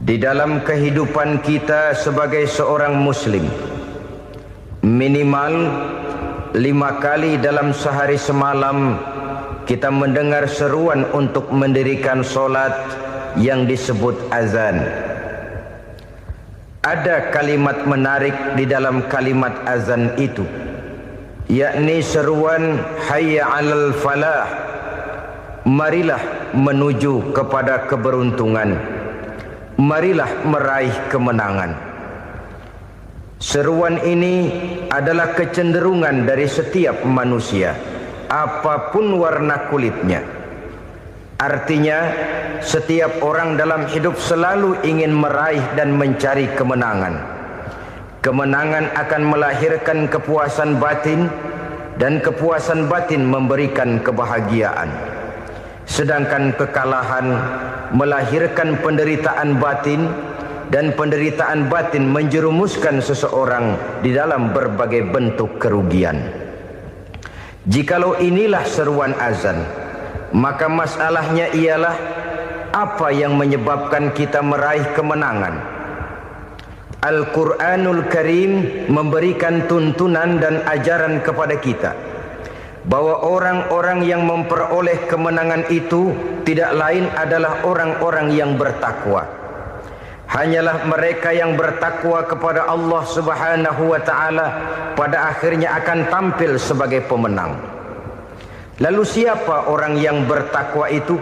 Di dalam kehidupan kita sebagai seorang muslim, minimal 5 kali dalam sehari semalam kita mendengar seruan untuk mendirikan solat yang disebut azan. Ada kalimat menarik di dalam kalimat azan itu, yakni seruan hayya 'alal falah, marilah menuju kepada keberuntungan, marilah meraih kemenangan. Seruan ini adalah kecenderungan dari setiap manusia, apapun warna kulitnya. Artinya, setiap orang dalam hidup selalu ingin meraih dan mencari kemenangan. Kemenangan akan melahirkan kepuasan batin, dan kepuasan batin memberikan kebahagiaan. Sedangkan kekalahan melahirkan penderitaan batin, dan penderitaan batin menjerumuskan seseorang di dalam berbagai bentuk kerugian. Jikalau inilah seruan azan, maka masalahnya ialah apa yang menyebabkan kita meraih kemenangan. Al-Quranul Karim memberikan tuntunan dan ajaran kepada kita bahwa orang-orang yang memperoleh kemenangan itu tidak lain adalah orang-orang yang bertakwa. Hanyalah mereka yang bertakwa kepada Allah Subhanahu wa ta'ala pada akhirnya akan tampil sebagai pemenang. Lalu siapa orang yang bertakwa itu?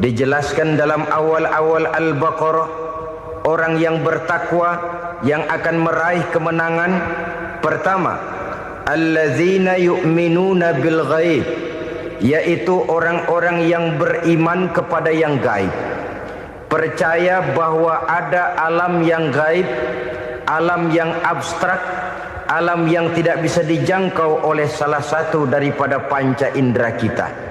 Dijelaskan dalam awal-awal Al-Baqarah, orang yang bertakwa yang akan meraih kemenangan. Pertama, allazina yu'minuna bil ghaib, yaitu orang-orang yang beriman kepada yang gaib, percaya bahwa ada alam yang gaib, alam yang abstrak, alam yang tidak bisa dijangkau oleh salah satu daripada panca indera kita.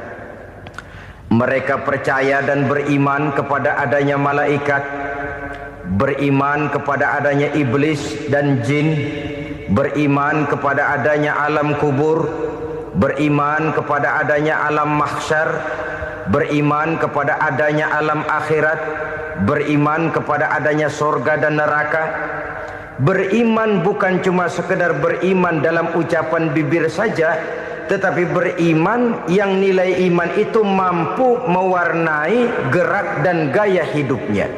Mereka percaya dan beriman kepada adanya malaikat, beriman kepada adanya iblis dan jin, beriman kepada adanya alam kubur, beriman kepada adanya alam mahsyar, beriman kepada adanya alam akhirat, beriman kepada adanya surga dan neraka. Beriman bukan cuma sekedar beriman dalam ucapan bibir saja, tetapi beriman yang nilai iman itu mampu mewarnai gerak dan gaya hidupnya.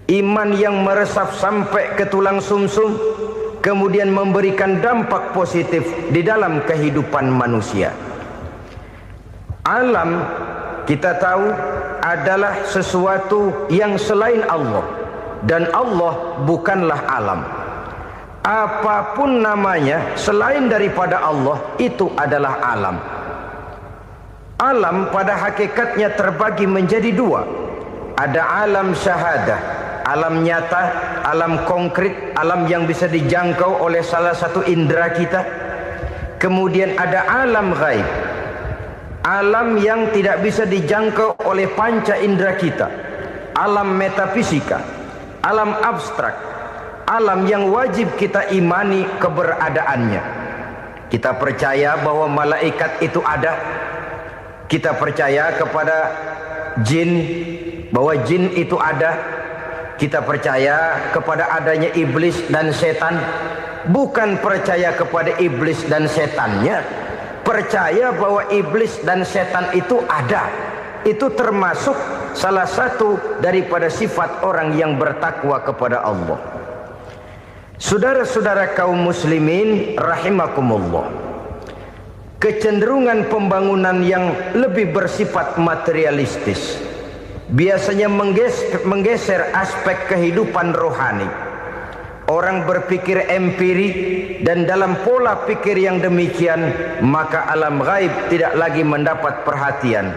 Iman yang meresap sampai ke tulang sumsum, kemudian memberikan dampak positif di dalam kehidupan manusia. Alam, kita tahu, adalah sesuatu yang selain Allah, dan Allah bukanlah alam. Apapun namanya selain daripada Allah, itu adalah alam. Alam pada hakikatnya terbagi menjadi dua. Ada alam syahadah, alam nyata, alam konkret, alam yang bisa dijangkau oleh salah satu indera kita. Kemudian ada alam ghaib, alam yang tidak bisa dijangkau oleh panca indera kita, alam metafisika, alam abstrak, alam yang wajib kita imani keberadaannya. Kita percaya bahwa malaikat itu ada, kita percaya kepada jin, bahwa jin itu ada, kita percaya kepada adanya iblis dan setan. Bukan percaya kepada iblis dan setannya, percaya bahwa iblis dan setan itu ada. Itu termasuk salah satu daripada sifat orang yang bertakwa kepada Allah. Saudara-saudara kaum muslimin rahimakumullah, kecenderungan pembangunan yang lebih bersifat materialistis biasanya menggeser aspek kehidupan rohani. Orang berpikir empiri, dan dalam pola pikir yang demikian, maka alam gaib tidak lagi mendapat perhatian.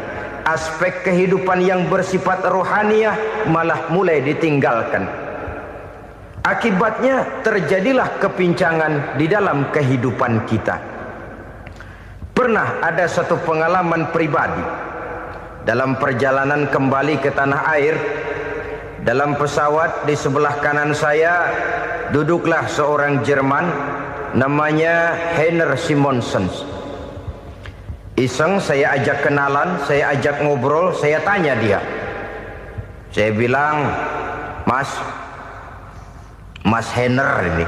Aspek kehidupan yang bersifat rohaniah malah mulai ditinggalkan. Akibatnya terjadilah kepincangan di dalam kehidupan kita. Pernah ada satu pengalaman pribadi dalam perjalanan kembali ke tanah air. Dalam pesawat di sebelah kanan saya duduklah seorang Jerman, namanya Heiner Simonsen. Iseng saya ajak kenalan, saya ajak ngobrol, saya tanya dia. Saya bilang, Mas Henner ini.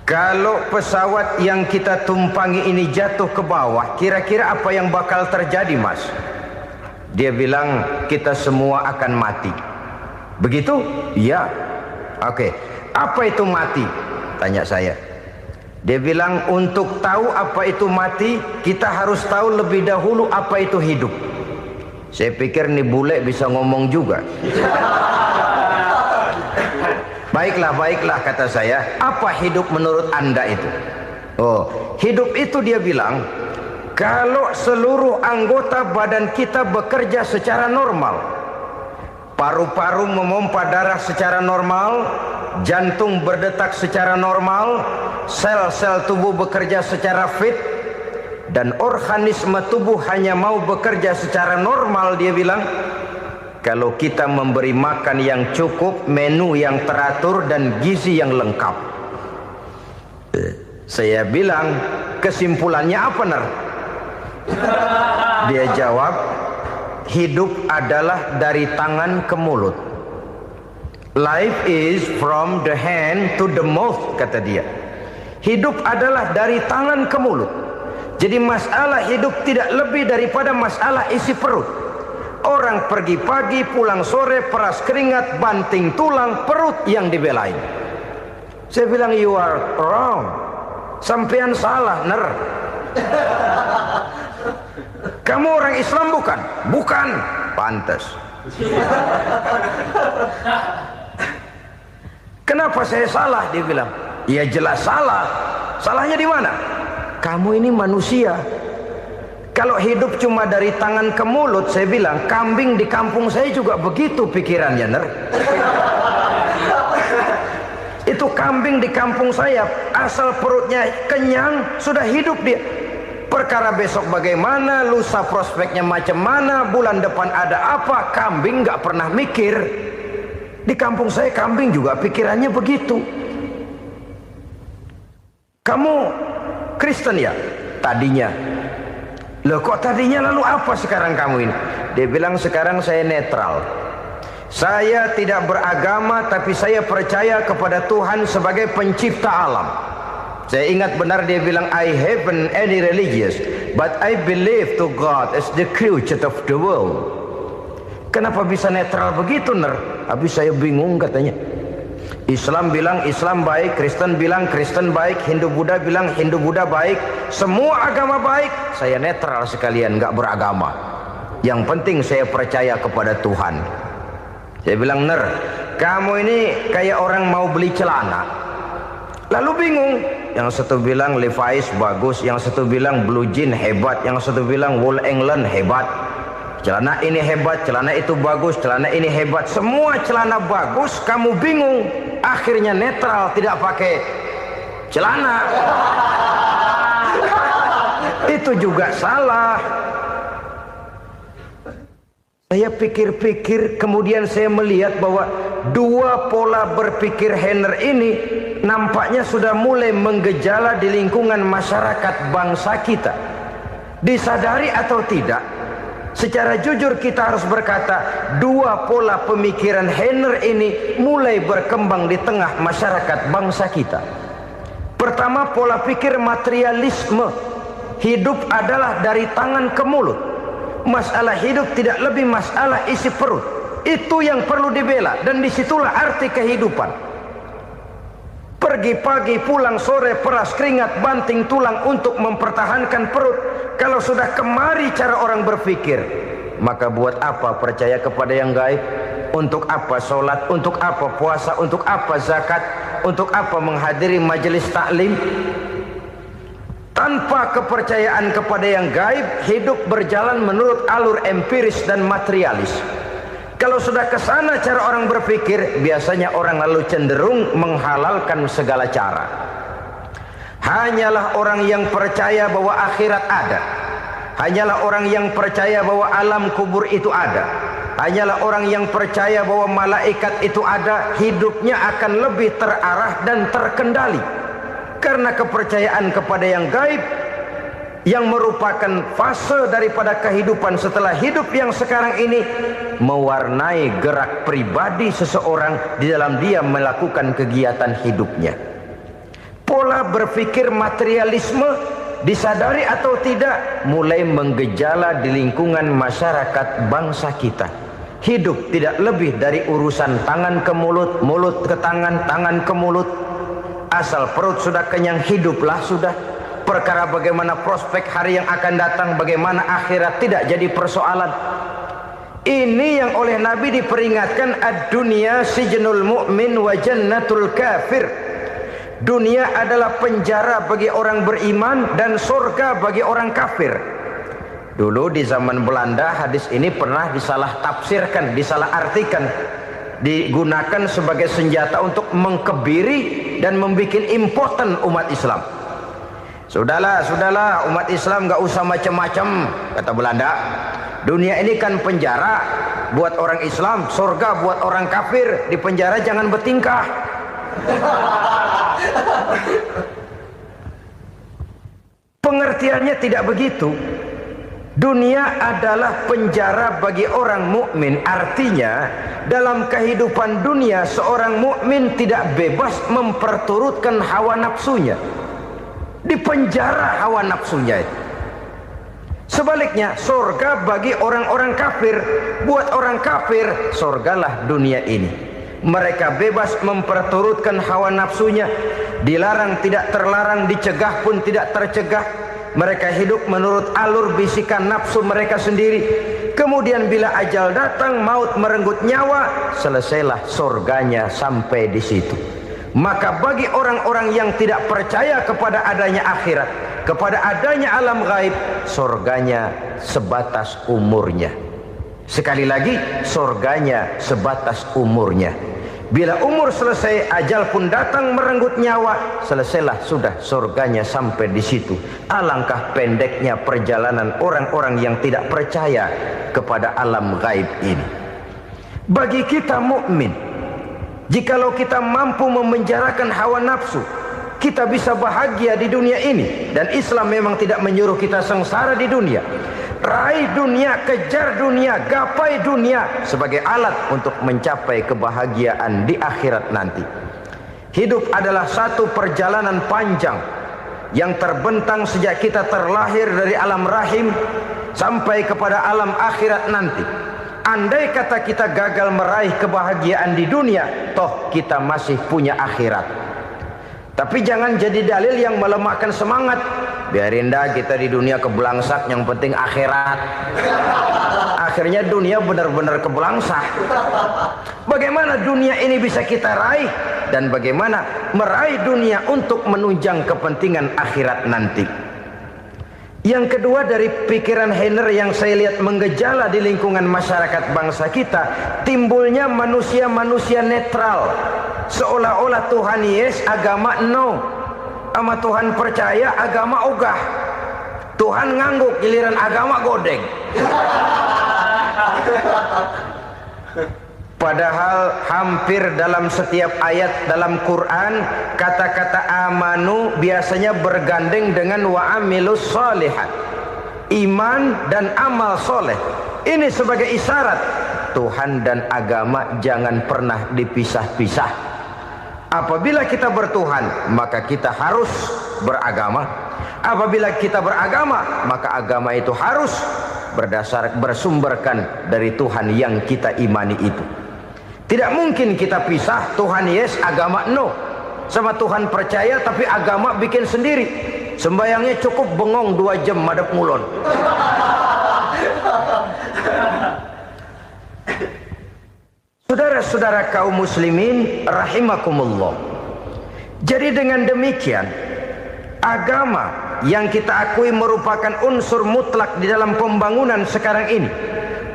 Kalau pesawat yang kita tumpangi ini jatuh ke bawah, kira-kira apa yang bakal terjadi, Mas? Dia bilang, kita semua akan mati. Begitu? Iya. Oke. Apa itu mati? Tanya saya. Dia bilang, untuk tahu apa itu mati, kita harus tahu lebih dahulu apa itu hidup. Saya pikir nih bule bisa ngomong juga. Baiklah kata saya. Apa hidup menurut Anda itu? Oh, hidup itu dia bilang, kalau seluruh anggota badan kita bekerja secara normal, paru-paru memompa darah secara normal, jantung berdetak secara normal, sel-sel tubuh bekerja secara fit, dan organisme tubuh hanya mau bekerja secara normal, dia bilang, kalau kita memberi makan yang cukup, menu yang teratur, dan gizi yang lengkap. Saya bilang, kesimpulannya apa, Ner? Dia jawab, hidup adalah dari tangan ke mulut. Life is from the hand to the mouth, kata dia. Hidup adalah dari tangan ke mulut. Jadi masalah hidup tidak lebih daripada masalah isi perut. Orang pergi pagi, pulang sore, peras keringat, banting tulang, perut yang dibelain. Saya bilang, you are wrong. Sampean salah, Ner. Kamu orang Islam bukan? Bukan. Pantas. Kenapa saya salah? Dia bilang, ya jelas salah. Salahnya di mana? Kamu ini manusia. Kalau hidup cuma dari tangan ke mulut, saya bilang, kambing di kampung saya juga begitu pikirannya, Ner. Itu kambing di kampung saya, asal perutnya kenyang, sudah hidup dia. Perkara besok bagaimana, lusa prospeknya macam mana, bulan depan ada apa, kambing nggak pernah mikir. Di kampung saya kambing juga pikirannya begitu. Kamu Kristen ya? Tadinya. Loh kok tadinya, lalu apa sekarang kamu ini? Dia bilang, sekarang saya netral. Saya tidak beragama, tapi saya percaya kepada Tuhan sebagai pencipta alam. Saya ingat benar dia bilang, I haven't any religious, but I believe to God as the creator of the world. Kenapa bisa netral begitu, Ner? Habis saya bingung katanya. Islam bilang Islam baik, Kristen bilang Kristen baik, Hindu Buddha bilang Hindu Buddha baik, semua agama baik. Saya netral sekalian, nggak beragama. Yang penting saya percaya kepada Tuhan. Saya bilang, Ner, kamu ini kayak orang mau beli celana, lalu bingung. Yang satu bilang Levi's bagus, yang satu bilang Blue Jean hebat, yang satu bilang Wool England hebat. Celana ini hebat, celana itu bagus, celana ini hebat, semua celana bagus, kamu bingung. Akhirnya netral, tidak pakai celana. Itu juga salah. Saya pikir-pikir, kemudian saya melihat bahwa dua pola berpikir Henner ini nampaknya sudah mulai menggejala di lingkungan masyarakat bangsa kita. Disadari atau tidak, secara jujur kita harus berkata, dua pola pemikiran Henner ini mulai berkembang di tengah masyarakat bangsa kita. Pertama, pola pikir materialisme. Hidup adalah dari tangan ke mulut. Masalah hidup tidak lebih masalah isi perut. Itu yang perlu dibela, dan disitulah arti kehidupan. Pergi pagi, pulang sore, peras keringat, banting tulang untuk mempertahankan perut. Kalau sudah kemari cara orang berpikir, maka buat apa percaya kepada yang gaib? Untuk apa sholat? Untuk apa puasa? Untuk apa zakat? Untuk apa menghadiri majelis taklim? Tanpa kepercayaan kepada yang gaib, hidup berjalan menurut alur empiris dan materialis. Kalau sudah ke sana cara orang berpikir, biasanya orang lalu cenderung menghalalkan segala cara. Hanyalah orang yang percaya bahwa akhirat ada, hanyalah orang yang percaya bahwa alam kubur itu ada, hanyalah orang yang percaya bahwa malaikat itu ada, hidupnya akan lebih terarah dan terkendali. Karena kepercayaan kepada yang gaib yang merupakan fase daripada kehidupan setelah hidup yang sekarang ini, mewarnai gerak pribadi seseorang di dalam dia melakukan kegiatan hidupnya. Pola berpikir materialisme, disadari atau tidak, mulai menggejala di lingkungan masyarakat bangsa kita. Hidup tidak lebih dari urusan tangan ke mulut, mulut ke tangan, tangan ke mulut. Asal perut sudah kenyang, hiduplah sudah. Perkara bagaimana prospek hari yang akan datang, bagaimana akhirat, tidak jadi persoalan. Ini yang oleh Nabi diperingatkan, ad-dunya sijnul mu'min wa jannatul kafir. Dunia adalah penjara bagi orang beriman dan surga bagi orang kafir. Dulu di zaman Belanda hadis ini pernah disalah tafsirkan, disalah artikan, digunakan sebagai senjata untuk mengkebiri dan membuat impoten umat Islam. Sudahlah umat Islam gak usah macam-macam, kata Belanda. Dunia ini kan penjara buat orang Islam, surga buat orang kafir. Di penjara jangan bertingkah. Pengertiannya tidak begitu. Dunia adalah penjara bagi orang mukmin. Artinya dalam kehidupan dunia seorang mukmin tidak bebas memperturutkan hawa nafsunya. Di penjara hawa nafsunya itu. Sebaliknya surga bagi orang-orang kafir. Buat orang kafir surgalah dunia ini. Mereka bebas memperturutkan hawa nafsunya. Dilarang tidak terlarang, dicegah pun tidak tercegah. Mereka hidup menurut alur bisikan nafsu mereka sendiri. Kemudian bila ajal datang, maut merenggut nyawa, selesailah surganya sampai di situ. Maka bagi orang-orang yang tidak percaya kepada adanya akhirat, kepada adanya alam gaib, surganya sebatas umurnya. Sekali lagi, surganya sebatas umurnya. Bila umur selesai, ajal pun datang merenggut nyawa, selesailah sudah surganya sampai di situ. Alangkah pendeknya perjalanan orang-orang yang tidak percaya kepada alam gaib ini. Bagi kita mukmin, jikalau kita mampu memenjarakan hawa nafsu, kita bisa bahagia di dunia ini. Dan Islam memang tidak menyuruh kita sengsara di dunia. Raih dunia, kejar dunia, gapai dunia sebagai alat untuk mencapai kebahagiaan di akhirat nanti. Hidup adalah satu perjalanan panjang yang terbentang sejak kita terlahir dari alam rahim sampai kepada alam akhirat nanti. Andai kata kita gagal meraih kebahagiaan di dunia, toh kita masih punya akhirat. Tapi jangan jadi dalil yang melemahkan semangat. Biarin dah kita di dunia kebelangsak, yang penting akhirat. Akhirnya dunia benar-benar kebelangsak. Bagaimana dunia ini bisa kita raih, dan bagaimana meraih dunia untuk menunjang kepentingan akhirat nanti. Yang kedua, dari pikiran Heiner yang saya lihat menggejala di lingkungan masyarakat bangsa kita, timbulnya manusia-manusia netral. Seolah-olah Tuhan yes, agama no. Sama Tuhan percaya, agama ogah. Tuhan ngangguk, giliran agama godeng. Padahal hampir dalam setiap ayat dalam Quran, kata-kata amanu biasanya bergandeng dengan wa amilus sholihat. Iman dan amal soleh. Ini sebagai isyarat Tuhan dan agama jangan pernah dipisah-pisah. Apabila kita bertuhan, maka kita harus beragama. Apabila kita beragama, maka agama itu harus bersumberkan dari Tuhan yang kita imani itu. Tidak mungkin kita pisah, Tuhan yes, agama no. Sama Tuhan percaya tapi agama bikin sendiri. Sembayangnya cukup bengong 2 jam madep ngulon. Saudara-saudara kaum muslimin rahimakumullah. Jadi dengan demikian, agama yang kita akui merupakan unsur mutlak di dalam pembangunan sekarang ini,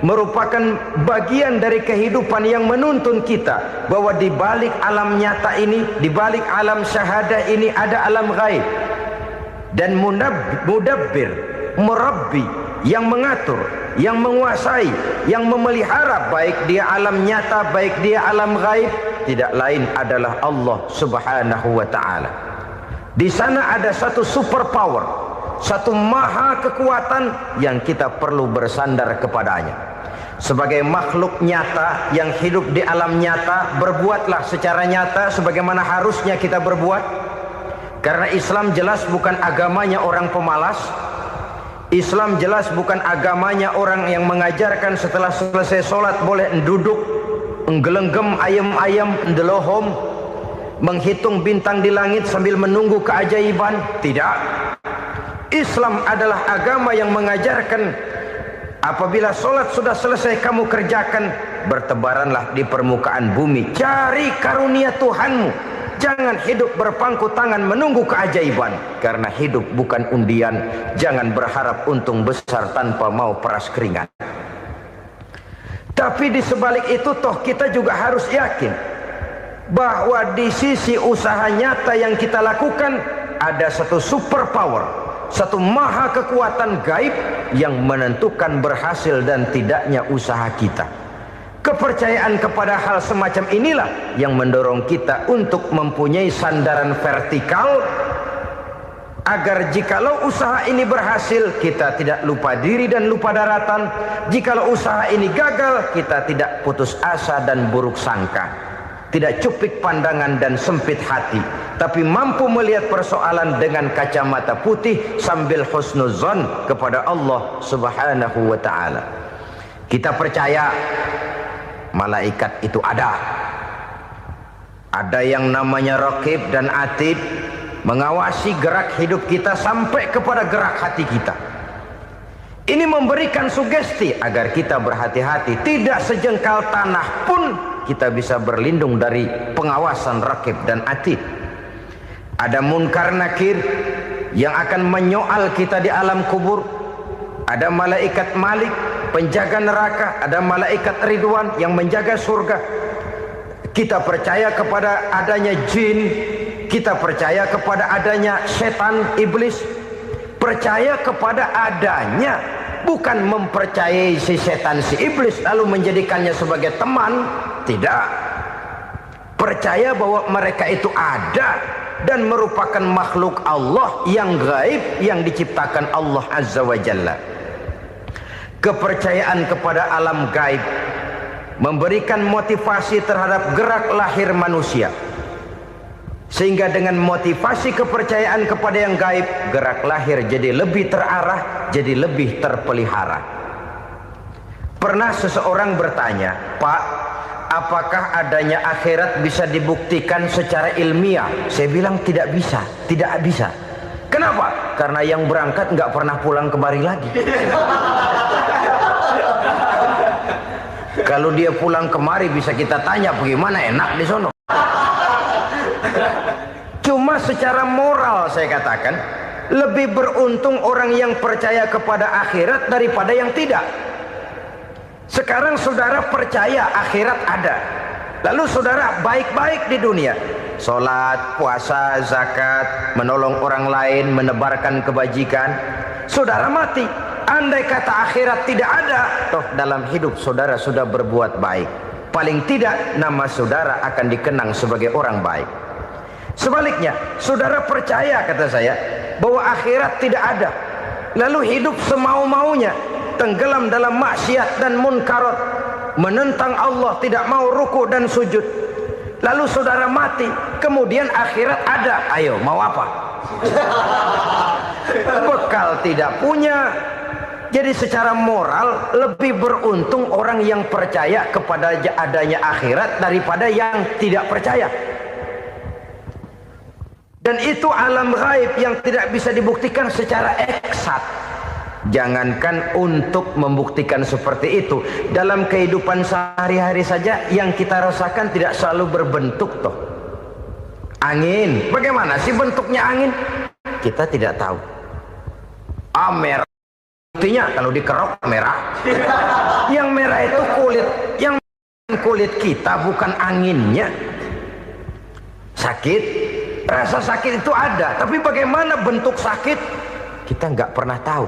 merupakan bagian dari kehidupan yang menuntun kita bahwa di balik alam nyata ini, di balik alam syahadah ini ada alam gaib. Dan mudabbir, murabbi, yang mengatur, yang menguasai, yang memelihara, baik dia alam nyata, baik dia alam gaib, tidak lain adalah Allah Subhanahu wa ta'ala. Di sana ada satu super power, satu maha kekuatan yang kita perlu bersandar kepadanya. Sebagai makhluk nyata yang hidup di alam nyata, berbuatlah secara nyata sebagaimana harusnya kita berbuat. Karena Islam jelas bukan agamanya orang pemalas. Islam jelas bukan agamanya orang yang mengajarkan setelah selesai sholat boleh duduk, nggelenggem ayam-ayam, ndelohom, menghitung bintang di langit sambil menunggu keajaiban. Tidak. Islam adalah agama yang mengajarkan apabila sholat sudah selesai kamu kerjakan, bertebaranlah di permukaan bumi, cari karunia Tuhanmu. Jangan hidup berpangku tangan menunggu keajaiban. Karena hidup bukan undian. Jangan berharap untung besar tanpa mau peras keringat. Tapi di sebalik itu toh kita juga harus yakin bahwa di sisi usaha nyata yang kita lakukan ada satu super power, satu maha kekuatan gaib yang menentukan berhasil dan tidaknya usaha kita. Kepercayaan kepada hal semacam inilah yang mendorong kita untuk mempunyai sandaran vertikal, agar jikalau usaha ini berhasil kita tidak lupa diri dan lupa daratan. Jikalau usaha ini gagal kita tidak putus asa dan buruk sangka, tidak cupik pandangan dan sempit hati, tapi mampu melihat persoalan dengan kacamata putih sambil husnuzon kepada Allah Subhanahu wa ta'ala. Kita percaya malaikat itu ada. Ada yang namanya Raqib dan Atid, mengawasi gerak hidup kita sampai kepada gerak hati kita. Ini memberikan sugesti agar kita berhati-hati, tidak sejengkal tanah pun kita bisa berlindung dari pengawasan Raqib dan Atid. Ada Munkar Nakir yang akan menyoal kita di alam kubur. Ada malaikat Malik, penjaga neraka. Ada malaikat Ridwan yang menjaga surga. Kita percaya kepada adanya jin, kita percaya kepada adanya setan, iblis. Percaya kepada adanya, bukan mempercayai si setan, si iblis lalu menjadikannya sebagai teman. Tidak. Percaya bahwa mereka itu ada dan merupakan makhluk Allah yang gaib yang diciptakan Allah Azza wa Jalla. Kepercayaan kepada alam gaib memberikan motivasi terhadap gerak lahir manusia, sehingga dengan motivasi kepercayaan kepada yang gaib, gerak lahir jadi lebih terarah, jadi lebih terpelihara. Pernah seseorang bertanya, "Pak, apakah adanya akhirat bisa dibuktikan secara ilmiah?" Saya bilang tidak bisa, tidak bisa. Kenapa? Karena yang berangkat nggak pernah pulang kembali lagi. Kalau dia pulang kemari bisa kita tanya bagaimana enak di sono. Cuma secara moral saya katakan, lebih beruntung orang yang percaya kepada akhirat daripada yang tidak. Sekarang saudara percaya akhirat ada, lalu saudara baik-baik di dunia, sholat, puasa, zakat, menolong orang lain, menebarkan kebajikan. Saudara mati, andai kata akhirat tidak ada, toh dalam hidup saudara sudah berbuat baik. Paling tidak nama saudara akan dikenang sebagai orang baik. Sebaliknya, saudara percaya, kata saya, bahwa akhirat tidak ada, lalu hidup semau-maunya, tenggelam dalam maksiat dan munkarat, menentang Allah, tidak mau ruku dan sujud. Lalu saudara mati, kemudian akhirat ada. Ayo, mau apa? Bekal tidak punya. Jadi secara moral lebih beruntung orang yang percaya kepada adanya akhirat daripada yang tidak percaya. Dan itu alam gaib yang tidak bisa dibuktikan secara eksat. Jangankan untuk membuktikan seperti itu, dalam kehidupan sehari-hari saja yang kita rasakan tidak selalu berbentuk toh. Angin, bagaimana sih bentuknya angin? Kita tidak tahu. Merah, buktinya kalau dikerok merah. Yang merah itu kulit, yang kulit kita bukan anginnya. Sakit, rasa sakit itu ada, tapi bagaimana bentuk sakit kita nggak pernah tahu.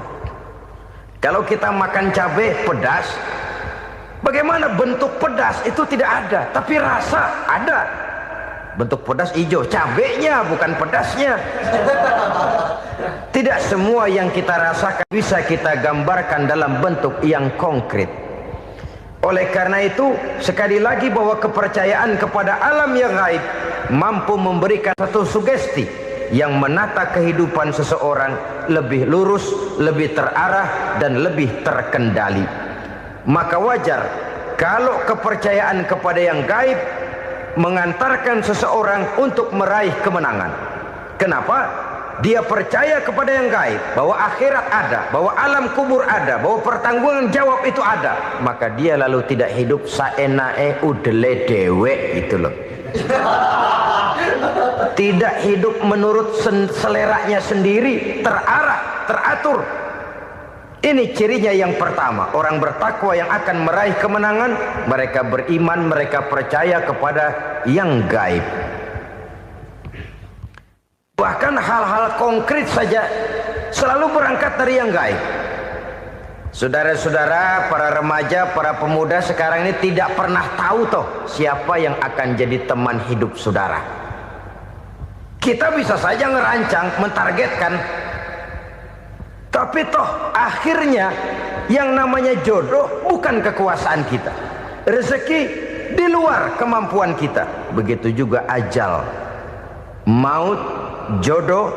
Kalau kita makan cabai pedas, bagaimana bentuk pedas itu tidak ada, tapi rasa ada. Bentuk pedas hijau, cabenya bukan pedasnya. Tidak semua yang kita rasakan bisa kita gambarkan dalam bentuk yang konkret. Oleh karena itu, sekali lagi bahwa kepercayaan kepada alam yang gaib mampu memberikan satu sugesti yang menata kehidupan seseorang lebih lurus, lebih terarah, dan lebih terkendali. Maka wajar kalau kepercayaan kepada yang gaib mengantarkan seseorang untuk meraih kemenangan. Kenapa? Dia percaya kepada yang gaib, bahwa akhirat ada, bahwa alam kubur ada, bahwa pertanggungan jawab itu ada. Maka dia lalu tidak hidup saenae udele dewe, itu loh. Tidak hidup menurut seleranya sendiri, terarah, teratur. Ini cirinya yang pertama. Orang bertakwa yang akan meraih kemenangan, mereka beriman, mereka percaya kepada yang gaib. Bahkan hal-hal konkret saja selalu berangkat dari yang gaib. Saudara-saudara, para remaja, para pemuda sekarang ini tidak pernah tahu toh siapa yang akan jadi teman hidup saudara. Kita bisa saja ngerancang, mentargetkan, tapi toh akhirnya yang namanya jodoh bukan kekuasaan kita. Rezeki di luar kemampuan kita. Begitu juga ajal, maut, jodoh,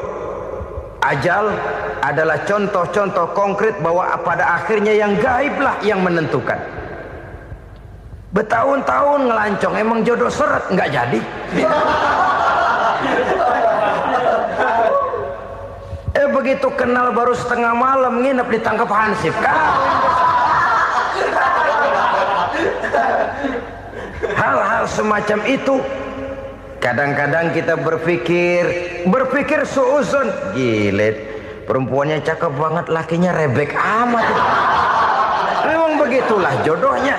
ajal adalah contoh-contoh konkret bahwa pada akhirnya yang gaiblah yang menentukan. Bertahun-tahun ngelancong, emang jodoh seret, nggak jadi. Begitu kenal baru setengah malam nginep ditangkap hansip kan. Hal-hal semacam itu kadang-kadang kita berpikir suuzon, gilet, perempuannya cakep banget, lakinya rebek amat. Memang begitulah jodohnya.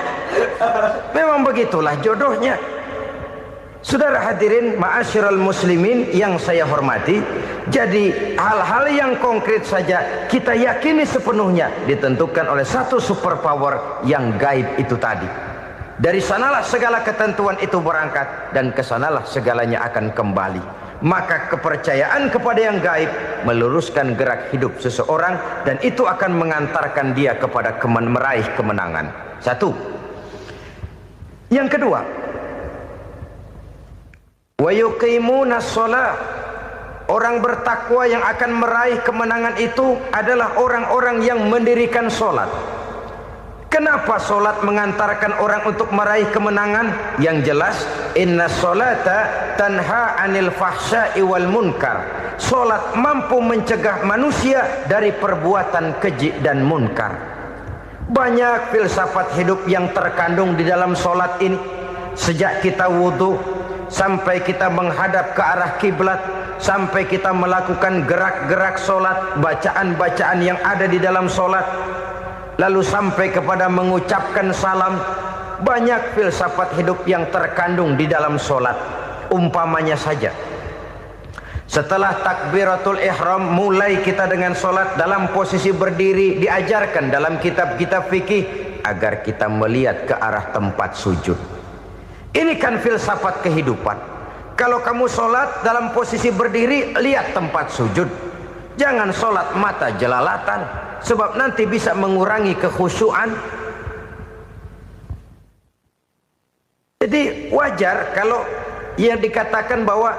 Memang begitulah jodohnya. Saudara hadirin ma'asyiral muslimin yang saya hormati, jadi hal-hal yang konkret saja kita yakini sepenuhnya ditentukan oleh satu superpower yang gaib itu tadi. Dari sanalah segala ketentuan itu berangkat dan kesanalah segalanya akan kembali. Maka kepercayaan kepada yang gaib meluruskan gerak hidup seseorang dan itu akan mengantarkan dia kepada meraih kemenangan. Satu. Yang kedua, wa yuqimuna shalah. Orang bertakwa yang akan meraih kemenangan itu adalah orang-orang yang mendirikan sholat. Kenapa sholat mengantarkan orang untuk meraih kemenangan? Yang jelas, inna sholata tanha anil fahsya'i wal munkar. Sholat mampu mencegah manusia dari perbuatan keji dan munkar. Banyak filsafat hidup yang terkandung di dalam sholat ini. Sejak kita wudhu sampai kita menghadap ke arah kiblat, sampai kita melakukan gerak-gerak sholat, bacaan-bacaan yang ada di dalam sholat, lalu sampai kepada mengucapkan salam. Banyak filsafat hidup yang terkandung di dalam sholat. Umpamanya saja, setelah takbiratul ihram mulai kita dengan sholat dalam posisi berdiri, diajarkan dalam kitab-kitab fikih agar kita melihat ke arah tempat sujud. Ini kan filsafat kehidupan. Kalau kamu sholat dalam posisi berdiri, lihat tempat sujud. Jangan sholat mata jelalatan, sebab nanti bisa mengurangi kekhusyuan. Jadi wajar kalau yang dikatakan bahwa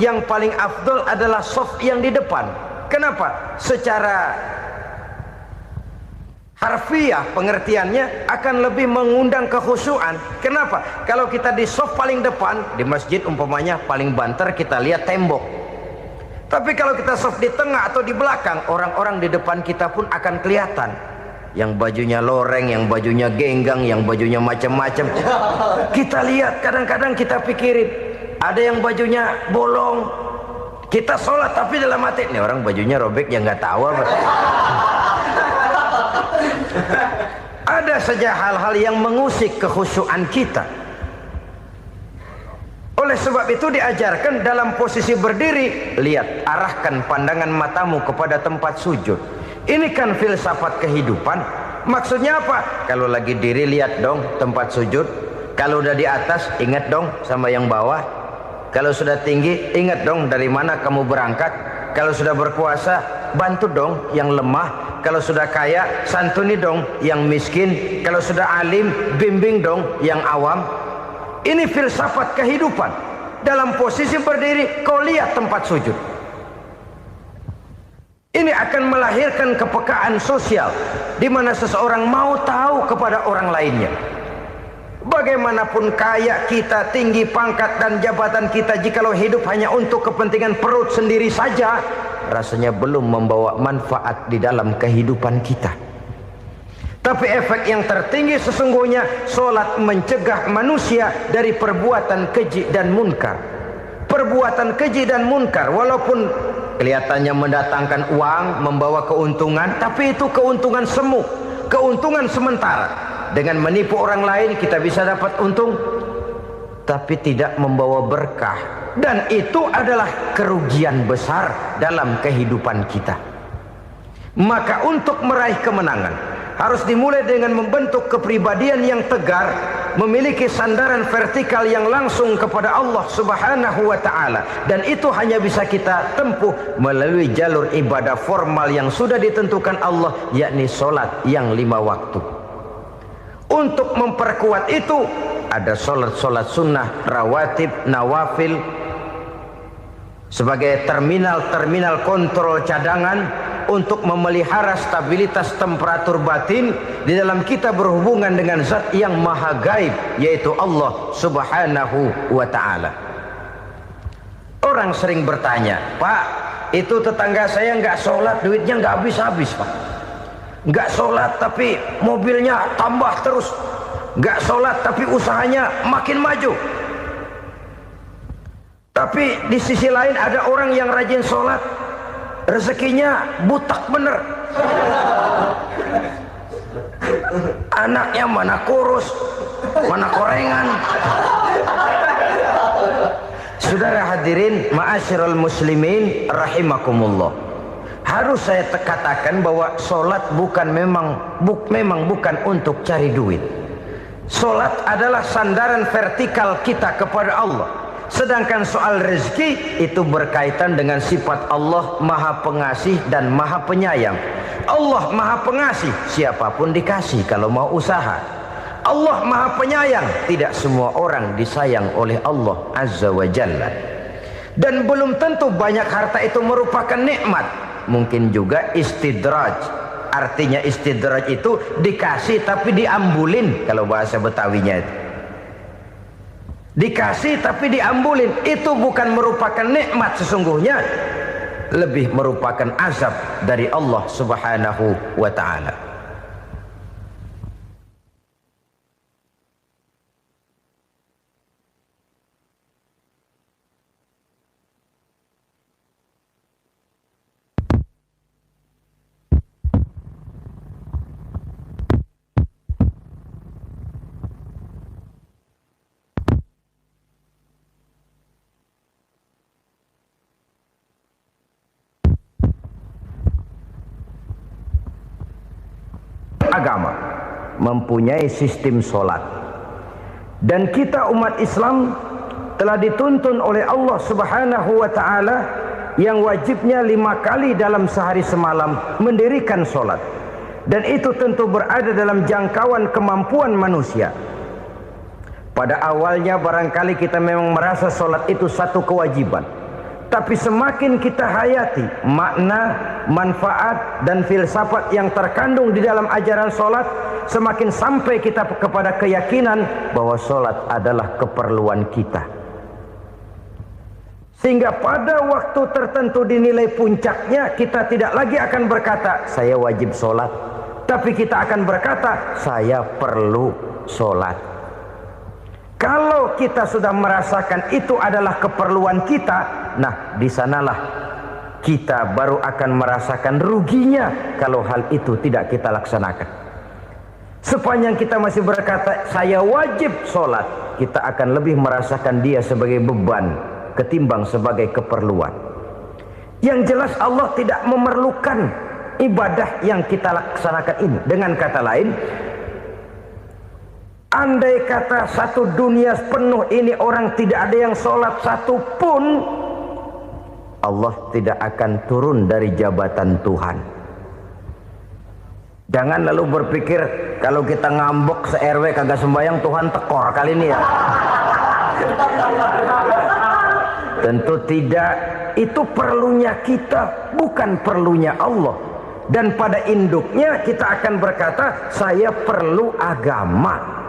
yang paling afdol adalah shaf yang di depan. Kenapa? Secara harfiah pengertiannya akan lebih mengundang kekhusyuan. Kenapa? Kalau kita di shaf paling depan di masjid umpamanya paling banter kita lihat tembok. Tapi kalau kita shaf di tengah atau di belakang, orang-orang di depan kita pun akan kelihatan. Yang bajunya loreng, yang bajunya genggang, yang bajunya macam-macam. Kita lihat, kadang-kadang kita pikirin, ada yang bajunya bolong. Kita sholat tapi dalam hati, nih orang bajunya robek yang nggak tahu apa. Ada saja hal-hal yang mengusik kekhusyuan kita. Oleh sebab itu diajarkan dalam posisi berdiri, lihat, arahkan pandangan matamu kepada tempat sujud. Ini kan filsafat kehidupan. Maksudnya apa? Kalau lagi diri lihat dong tempat sujud. Kalau udah di atas ingat dong sama yang bawah. Kalau sudah tinggi, ingat dong dari mana kamu berangkat. Kalau sudah berkuasa, bantu dong yang lemah. Kalau sudah kaya, santuni dong yang miskin. Kalau sudah alim, bimbing dong yang awam. Ini filsafat kehidupan. Dalam posisi berdiri, kau lihat tempat sujud. Ini akan melahirkan kepekaan sosial, di mana seseorang mau tahu kepada orang lainnya. Bagaimanapun kaya kita, tinggi pangkat dan jabatan kita, jikalau hidup hanya untuk kepentingan perut sendiri saja, rasanya belum membawa manfaat di dalam kehidupan kita. Tapi efek yang tertinggi sesungguhnya, solat mencegah manusia dari perbuatan keji dan munkar. Perbuatan keji dan munkar, walaupun kelihatannya mendatangkan uang, membawa keuntungan, tapi itu keuntungan semu, keuntungan sementara. Dengan menipu orang lain kita bisa dapat untung, tapi tidak membawa berkah. Dan itu adalah kerugian besar dalam kehidupan kita. Maka untuk meraih kemenangan, harus dimulai dengan membentuk kepribadian yang tegar, memiliki sandaran vertikal yang langsung kepada Allah Subhanahu wa ta'ala. Dan itu hanya bisa kita tempuh melalui jalur ibadah formal yang sudah ditentukan Allah, yakni solat yang 5 waktu. Untuk memperkuat itu, ada solat-solat sunnah, rawatib, nawafil, sebagai terminal-terminal kontrol cadangan untuk memelihara stabilitas temperatur batin di dalam kita berhubungan dengan zat yang maha gaib, yaitu Allah Subhanahu wa ta'ala. Orang sering bertanya, Pak, itu tetangga saya nggak sholat, duitnya nggak habis-habis, Pak. Nggak sholat tapi mobilnya tambah terus. Nggak sholat tapi usahanya makin maju. Tapi di sisi lain ada orang yang rajin sholat, rezekinya butak bener. Anaknya mana kurus, mana korengan. Saudara hadirin ma'asyiral muslimin rahimakumullah. Harus saya katakan bahwa solat memang bukan untuk cari duit. Solat adalah sandaran vertikal kita kepada Allah. Sedangkan soal rezeki itu berkaitan dengan sifat Allah maha pengasih dan maha penyayang. Allah maha pengasih, siapapun dikasih kalau mau usaha. Allah maha penyayang, tidak semua orang disayang oleh Allah Azza wa Jalla. Dan belum tentu banyak harta itu merupakan nikmat. Mungkin juga istidraj. Artinya istidraj itu dikasih tapi diambulin, kalau bahasa Betawinya itu. Dikasih tapi diambulin, itu bukan merupakan nikmat sesungguhnya, lebih merupakan azab dari Allah Subhanahu wa ta'ala. Agama mempunyai sistem solat, dan kita umat Islam telah dituntun oleh Allah Subhanahu wa ta'ala yang wajibnya 5 kali dalam sehari semalam mendirikan solat, dan itu tentu berada dalam jangkauan kemampuan manusia. Pada awalnya barangkali kita memang merasa solat itu satu kewajiban, tapi semakin kita hayati makna, manfaat dan filsafat yang terkandung di dalam ajaran solat, semakin sampai kita kepada keyakinan bahwa solat adalah keperluan kita. Sehingga pada waktu tertentu dinilai puncaknya, kita tidak lagi akan berkata saya wajib solat, tapi kita akan berkata saya perlu solat. Kalau kita sudah merasakan itu adalah keperluan kita, nah di sanalah kita baru akan merasakan ruginya kalau hal itu tidak kita laksanakan. Sepanjang kita masih berkata saya wajib sholat, kita akan lebih merasakan dia sebagai beban ketimbang sebagai keperluan. Yang jelas Allah tidak memerlukan ibadah yang kita laksanakan ini. Dengan kata lain, Andai kata satu dunia penuh ini orang tidak ada yang sholat satu pun, Allah tidak akan turun dari jabatan Tuhan. Jangan lalu berpikir kalau kita ngambek se-RW kagak sembahyang Tuhan tekor kali ini ya. Tentu tidak. Itu perlunya kita, bukan perlunya Allah. Dan pada induknya kita akan berkata, saya perlu agama.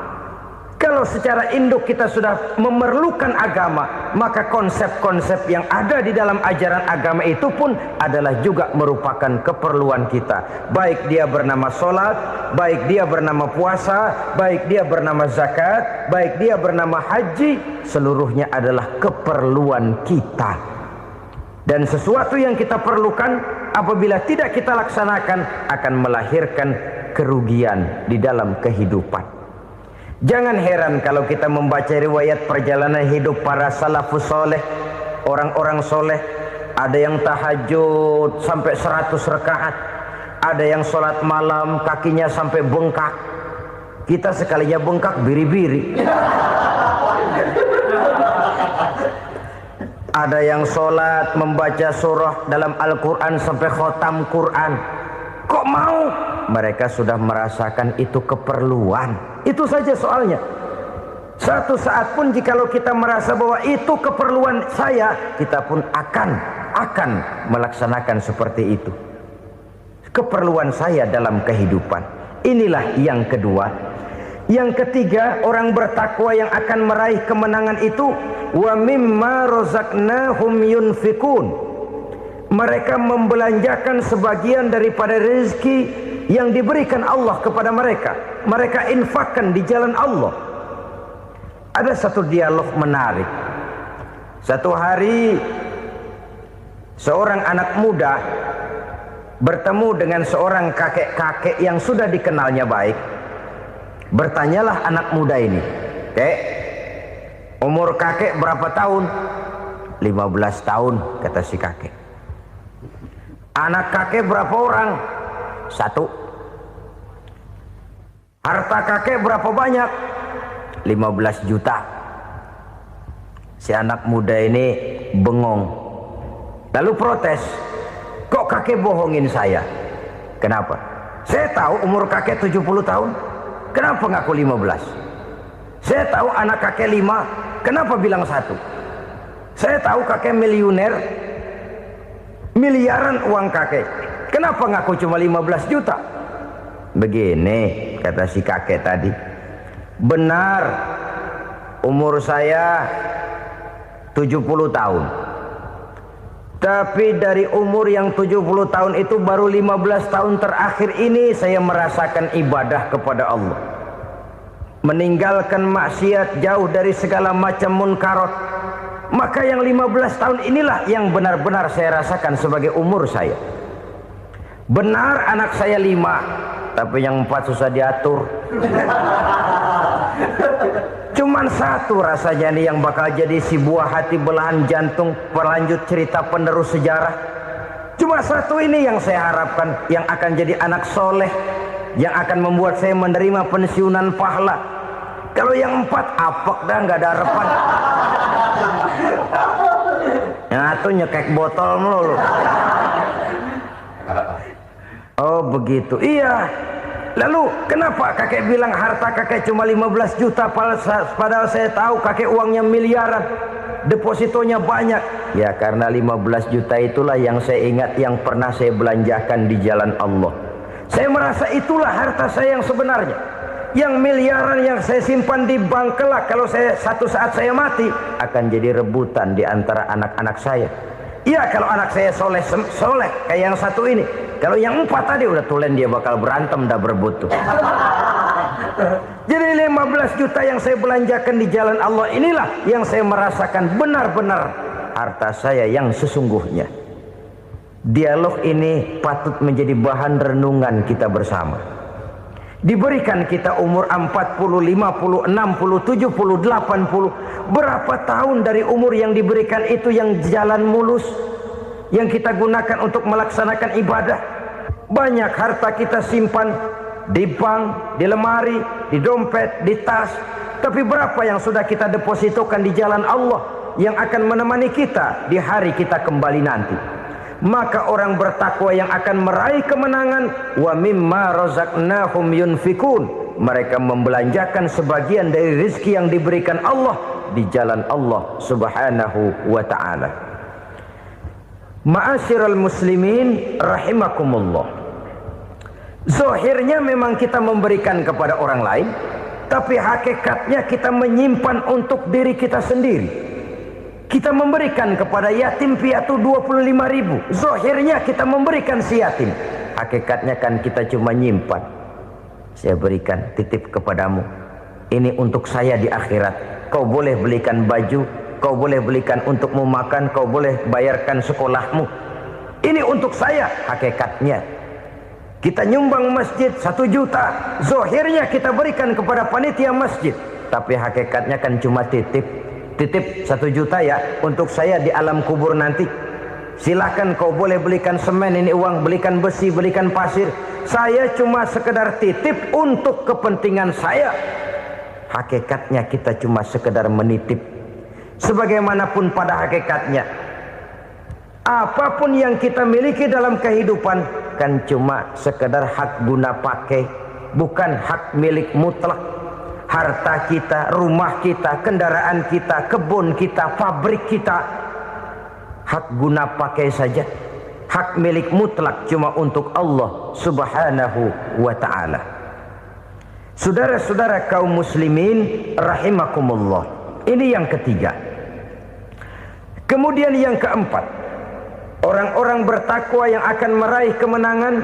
Kalau secara induk kita sudah memerlukan agama, maka konsep-konsep yang ada di dalam ajaran agama itu pun adalah juga merupakan keperluan kita. Baik dia bernama sholat, baik dia bernama puasa, baik dia bernama zakat, baik dia bernama haji, seluruhnya adalah keperluan kita. Dan sesuatu yang kita perlukan apabila tidak kita laksanakan akan melahirkan kerugian di dalam kehidupan. Jangan heran kalau kita membaca riwayat perjalanan hidup para salafus soleh, orang-orang soleh. Ada yang tahajud sampai 100 rakaat, ada yang sholat malam kakinya sampai bengkak. Kita sekalinya bengkak biri-biri. Ada yang sholat membaca surah dalam Al-Quran sampai khotam Quran. Kok mau? Mereka sudah merasakan itu keperluan. Itu saja soalnya. Satu saat pun jikalau kita merasa bahwa itu keperluan saya, kita pun akan melaksanakan seperti itu. Keperluan saya dalam kehidupan. Inilah yang kedua. Yang ketiga, orang bertakwa yang akan meraih kemenangan itu, wa mimma razaqnahum yunfikun. Mereka membelanjakan sebagian daripada rezeki yang diberikan Allah kepada mereka. Mereka infakkan di jalan Allah. Ada satu dialog menarik. Satu hari seorang anak muda bertemu dengan seorang kakek-kakek yang sudah dikenalnya baik. Bertanyalah anak muda ini, "Kek, umur kakek berapa tahun?" 15 tahun, kata si kakek. Anak kakek berapa orang? 1. Harta kakek berapa banyak? 15 juta. Si anak muda ini bengong. Lalu protes, "Kok kakek bohongin saya?" "Kenapa?" "Saya tahu umur kakek 70 tahun. Kenapa ngaku 15? Saya tahu anak kakek 5. Kenapa bilang 1? Saya tahu kakek miliuner, miliaran uang kakek. Kenapa ngaku cuma 15 juta? Begini, kata si kakek tadi. Benar, umur saya 70 tahun. Tapi dari umur yang 70 tahun itu baru 15 tahun terakhir ini saya merasakan ibadah kepada Allah. Meninggalkan maksiat, jauh dari segala macam munkarat. Maka yang 15 tahun inilah yang benar-benar saya rasakan sebagai umur saya. Benar anak saya 5, tapi yang 4 susah diatur. Cuman 1 rasanya nih yang bakal jadi si buah hati belahan jantung pelanjut cerita penerus sejarah. Cuma 1 ini yang saya harapkan, yang akan jadi anak soleh, yang akan membuat saya menerima pensiunan pahala. Kalau yang 4 apek dah, nggak ada harapan. Yang 1 nyekek botol melulu. Oh begitu, iya. Lalu kenapa kakek bilang harta kakek cuma 15 juta padahal saya tahu kakek uangnya miliaran, depositonya banyak? Ya karena 15 juta itulah yang saya ingat yang pernah saya belanjakan di jalan Allah. Saya merasa itulah harta saya yang sebenarnya. Yang miliaran yang saya simpan di bank kelak, kalau saya satu saat saya mati, akan jadi rebutan di antara anak-anak saya. Iya kalau anak saya soleh kayak yang 1 ini. Kalau yang 4 tadi udah tulen dia bakal berantem dah berebut tuh. Jadi 15 juta yang saya belanjakan di jalan Allah inilah yang saya merasakan benar-benar harta saya yang sesungguhnya. Dialog ini patut menjadi bahan renungan kita bersama. Diberikan kita umur 40, 50, 60, 70, 80. Berapa tahun dari umur yang diberikan itu yang jalan mulus, yang kita gunakan untuk melaksanakan ibadah? Banyak harta kita simpan di bank, di lemari, di dompet, di tas. Tapi berapa yang sudah kita depositokan di jalan Allah yang akan menemani kita di hari kita kembali nanti? Maka orang bertakwa yang akan meraih kemenangan, wa mimma razaqnahum yunfikun, mereka membelanjakan sebagian dari rezeki yang diberikan Allah di jalan Allah Subhanahu wa ta'ala. Ma'asyiral muslimin rahimakumullah, zahirnya memang kita memberikan kepada orang lain, tapi hakikatnya kita menyimpan untuk diri kita sendiri. Kita memberikan kepada yatim piatu 25.000, zahirnya kita memberikan si yatim, hakikatnya kan kita cuma nyimpan. Saya berikan, titip kepadamu, ini untuk saya di akhirat. Kau boleh belikan baju, kau boleh belikan untukmu makan, kau boleh bayarkan sekolahmu. Ini untuk saya. Hakikatnya kita nyumbang masjid 1 juta, zahirnya kita berikan kepada panitia masjid, tapi hakikatnya kan cuma titip. Titip 1 juta ya, untuk saya di alam kubur nanti. Silakan kau boleh belikan semen, ini uang, belikan besi, belikan pasir. Saya cuma sekedar titip untuk kepentingan saya. Hakikatnya kita cuma sekedar menitip. Sebagaimanapun pada hakikatnya, apapun yang kita miliki dalam kehidupan kan cuma sekedar hak guna pakai, bukan hak milik mutlak. Harta kita, rumah kita, kendaraan kita, kebun kita, pabrik kita, hak guna pakai saja. Hak milik mutlak cuma untuk Allah Subhanahu wa ta'ala. Saudara-saudara kaum muslimin rahimakumullah, ini yang ketiga. Kemudian yang keempat, orang-orang bertakwa yang akan meraih kemenangan,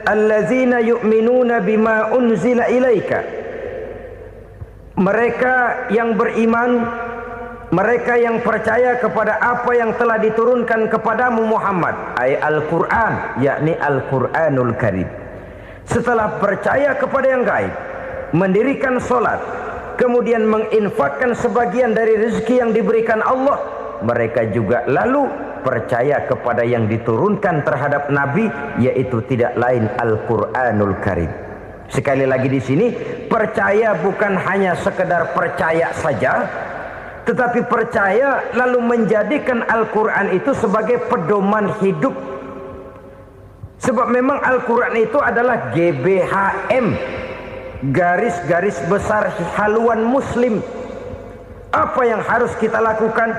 allazina yu'minuna bima unzila ilaika, mereka yang beriman, mereka yang percaya kepada apa yang telah diturunkan kepadamu Muhammad, ay Al-Quran, yakni Al-Quranul Karim. Setelah percaya kepada yang gaib, mendirikan solat, kemudian menginfakkan sebagian dari rezeki yang diberikan Allah, mereka juga lalu percaya kepada yang diturunkan terhadap Nabi, yaitu tidak lain Al-Quranul Karim. Sekali lagi di sini, percaya bukan hanya sekedar percaya saja, tetapi percaya lalu menjadikan Al-Quran itu sebagai pedoman hidup. Sebab memang Al-Quran itu adalah GBHM, garis-garis besar haluan muslim. Apa yang harus kita lakukan,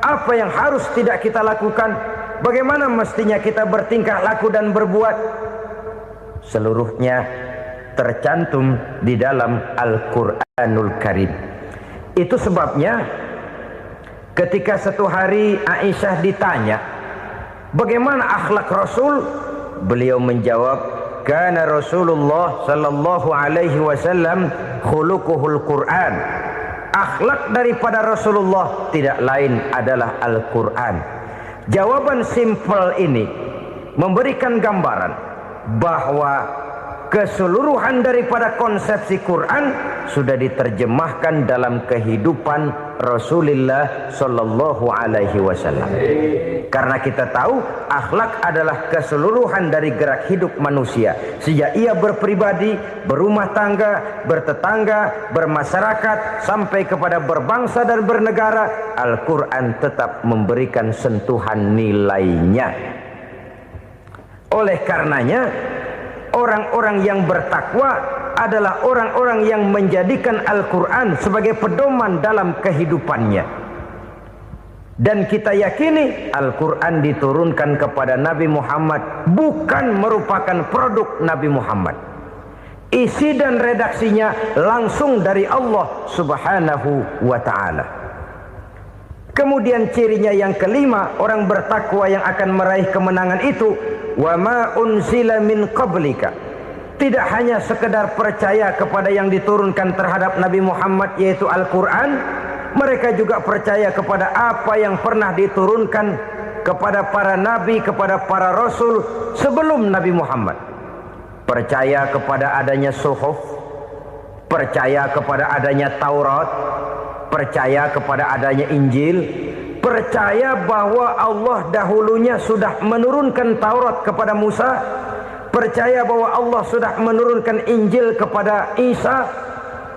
apa yang harus tidak kita lakukan, bagaimana mestinya kita bertingkah laku dan berbuat, seluruhnya tercantum di dalam Al-Quranul Karim. Itu sebabnya ketika satu hari Aisyah ditanya bagaimana akhlak Rasul, beliau menjawab, kana Rasulullah sallallahu alaihi wasallam khuluquhul Quran. Akhlak daripada Rasulullah tidak lain adalah Al-Quran. Jawaban simpel ini memberikan gambaran bahwa keseluruhan daripada konsepsi Quran sudah diterjemahkan dalam kehidupan Rasulullah sallallahu alaihi wasallam. Karena kita tahu akhlak adalah keseluruhan dari gerak hidup manusia. Sejak ia berpribadi, berumah tangga, bertetangga, bermasyarakat, sampai kepada berbangsa dan bernegara, Al-Quran tetap memberikan sentuhan nilainya. Oleh karenanya, orang-orang yang bertakwa adalah orang-orang yang menjadikan Al-Quran sebagai pedoman dalam kehidupannya. Dan kita yakini Al-Quran diturunkan kepada Nabi Muhammad bukan merupakan produk Nabi Muhammad. Isi dan redaksinya langsung dari Allah Subhanahu wa ta'ala. Kemudian cirinya yang kelima, orang bertakwa yang akan meraih kemenangan itu, wa ma unzila min qablika. Tidak hanya sekedar percaya kepada yang diturunkan terhadap Nabi Muhammad, yaitu Al-Quran, mereka juga percaya kepada apa yang pernah diturunkan kepada para nabi, kepada para rasul sebelum Nabi Muhammad. Percaya kepada adanya suhuf, percaya kepada adanya Taurat, percaya kepada adanya Injil, percaya bahwa Allah dahulunya sudah menurunkan Taurat kepada Musa, percaya bahwa Allah sudah menurunkan Injil kepada Isa,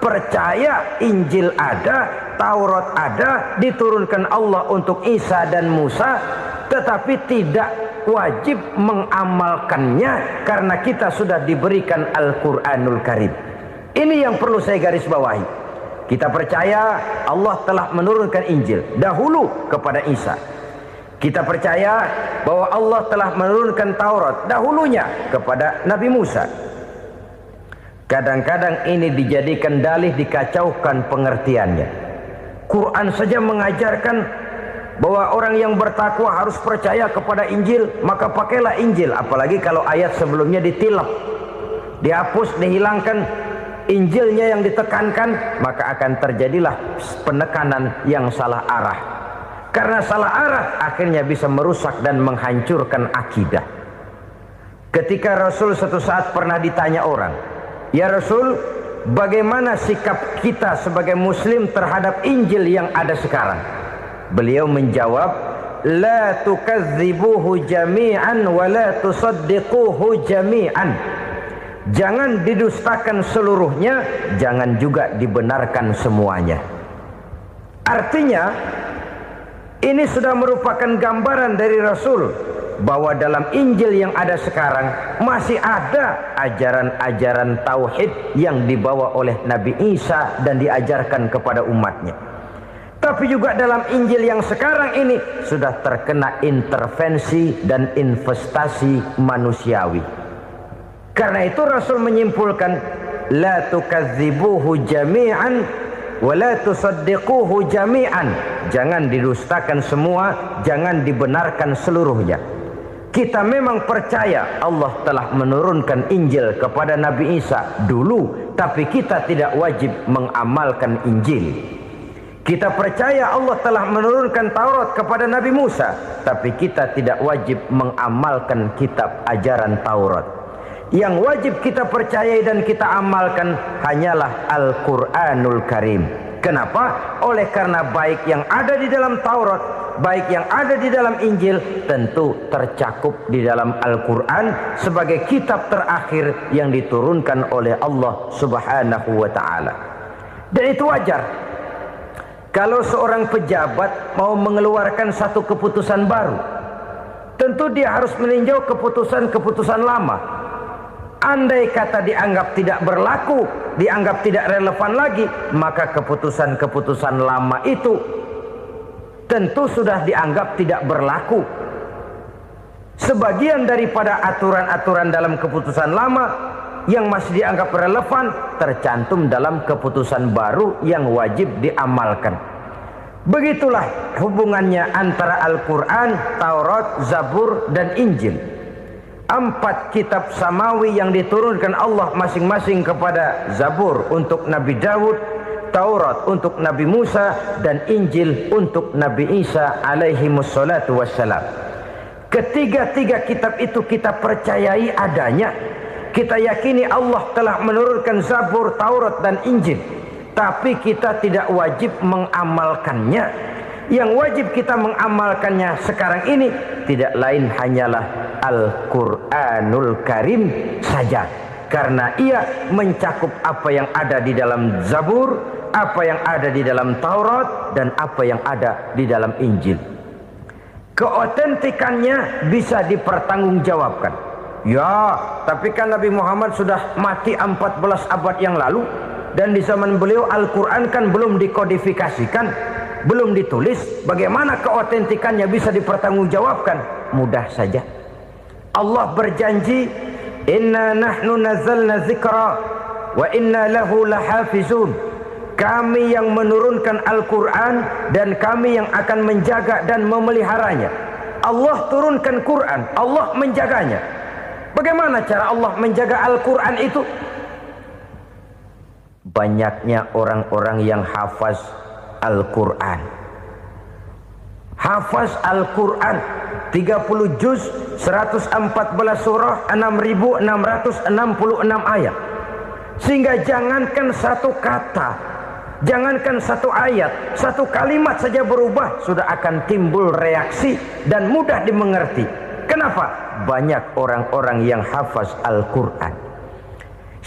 percaya Injil ada, Taurat ada, diturunkan Allah untuk Isa dan Musa, tetapi tidak wajib mengamalkannya karena kita sudah diberikan Al-Quranul Karim. Ini yang perlu saya garis bawahi. Kita percaya Allah telah menurunkan Injil dahulu kepada Isa. Kita percaya bahwa Allah telah menurunkan Taurat dahulunya kepada Nabi Musa. Kadang-kadang ini dijadikan dalih, dikacaukan pengertiannya. Quran saja mengajarkan bahwa orang yang bertakwa harus percaya kepada Injil, maka pakailah Injil. Apalagi kalau ayat sebelumnya ditilap, dihapus, dihilangkan, Injilnya yang ditekankan, maka akan terjadilah penekanan yang salah arah. Karena salah arah akhirnya bisa merusak dan menghancurkan akidah. Ketika Rasul suatu saat pernah ditanya orang, "Ya Rasul, bagaimana sikap kita sebagai muslim terhadap Injil yang ada sekarang?" Beliau menjawab, "La tukadzibuhu jami'an wa la tusaddiquhu jami'an." Jangan didustakan seluruhnya, jangan juga dibenarkan semuanya. Artinya, ini sudah merupakan gambaran dari Rasul bahwa dalam Injil yang ada sekarang masih ada ajaran-ajaran tauhid yang dibawa oleh Nabi Isa dan diajarkan kepada umatnya. Tapi juga dalam Injil yang sekarang ini sudah terkena intervensi dan investasi manusiawi. Karena itu Rasul menyimpulkan, la tukadzibuhu jami'an wa la tusaddiquhu jami'an. Jangan didustakan semua, jangan dibenarkan seluruhnya. Kita memang percaya Allah telah menurunkan Injil kepada Nabi Isa dulu, tapi kita tidak wajib mengamalkan Injil. Kita percaya Allah telah menurunkan Taurat kepada Nabi Musa, tapi kita tidak wajib mengamalkan kitab ajaran Taurat. Yang wajib kita percayai dan kita amalkan hanyalah Al-Quranul Karim. Kenapa? Oleh karena baik yang ada di dalam Taurat, baik yang ada di dalam Injil, tentu tercakup di dalam Al-Quran sebagai kitab terakhir yang diturunkan oleh Allah Subhanahu wa Ta'ala. Dan itu wajar. Kalau seorang pejabat mau mengeluarkan satu keputusan baru, tentu dia harus meninjau keputusan-keputusan lama. Andai kata dianggap tidak berlaku, dianggap tidak relevan lagi, maka keputusan-keputusan lama itu tentu sudah dianggap tidak berlaku. Sebagian daripada aturan-aturan dalam keputusan lama yang masih dianggap relevan tercantum dalam keputusan baru yang wajib diamalkan. Begitulah hubungannya antara Al-Quran, Taurat, Zabur, dan Injil. 4 kitab samawi yang diturunkan Allah masing-masing kepada Zabur untuk Nabi Daud, Taurat untuk Nabi Musa, dan Injil untuk Nabi Isa alaihi wassalatu wassalam. Ketiga-tiga kitab itu kita percayai adanya. Kita yakini Allah telah menurunkan Zabur, Taurat, dan Injil. Tapi kita tidak wajib mengamalkannya. Yang wajib kita mengamalkannya sekarang ini tidak lain hanyalah Al-Quranul Karim saja. Karena ia mencakup apa yang ada di dalam Zabur, apa yang ada di dalam Taurat, dan apa yang ada di dalam Injil. Keotentikannya bisa dipertanggungjawabkan. Ya, tapi kan Nabi Muhammad sudah mati 14 abad yang lalu, dan di zaman beliau Al-Quran kan belum dikodifikasikan, belum ditulis. Bagaimana keotentikannya bisa dipertanggungjawabkan? Mudah saja. Allah berjanji, inna nahnu nazzalna dzikra wa inna lahu lahafizun. Kami yang menurunkan Al-Quran dan kami yang akan menjaga dan memeliharanya. Allah turunkan Quran, Allah menjaganya. Bagaimana cara Allah menjaga Al-Quran itu? Banyaknya orang-orang yang hafaz Al-Quran. Hafaz Al-Quran 30 juz, 114 surah, 6.666 ayat. Sehingga jangankan satu kata, jangankan satu ayat, satu kalimat saja berubah sudah akan timbul reaksi dan mudah dimengerti. Kenapa? Banyak orang-orang yang hafaz Al-Quran.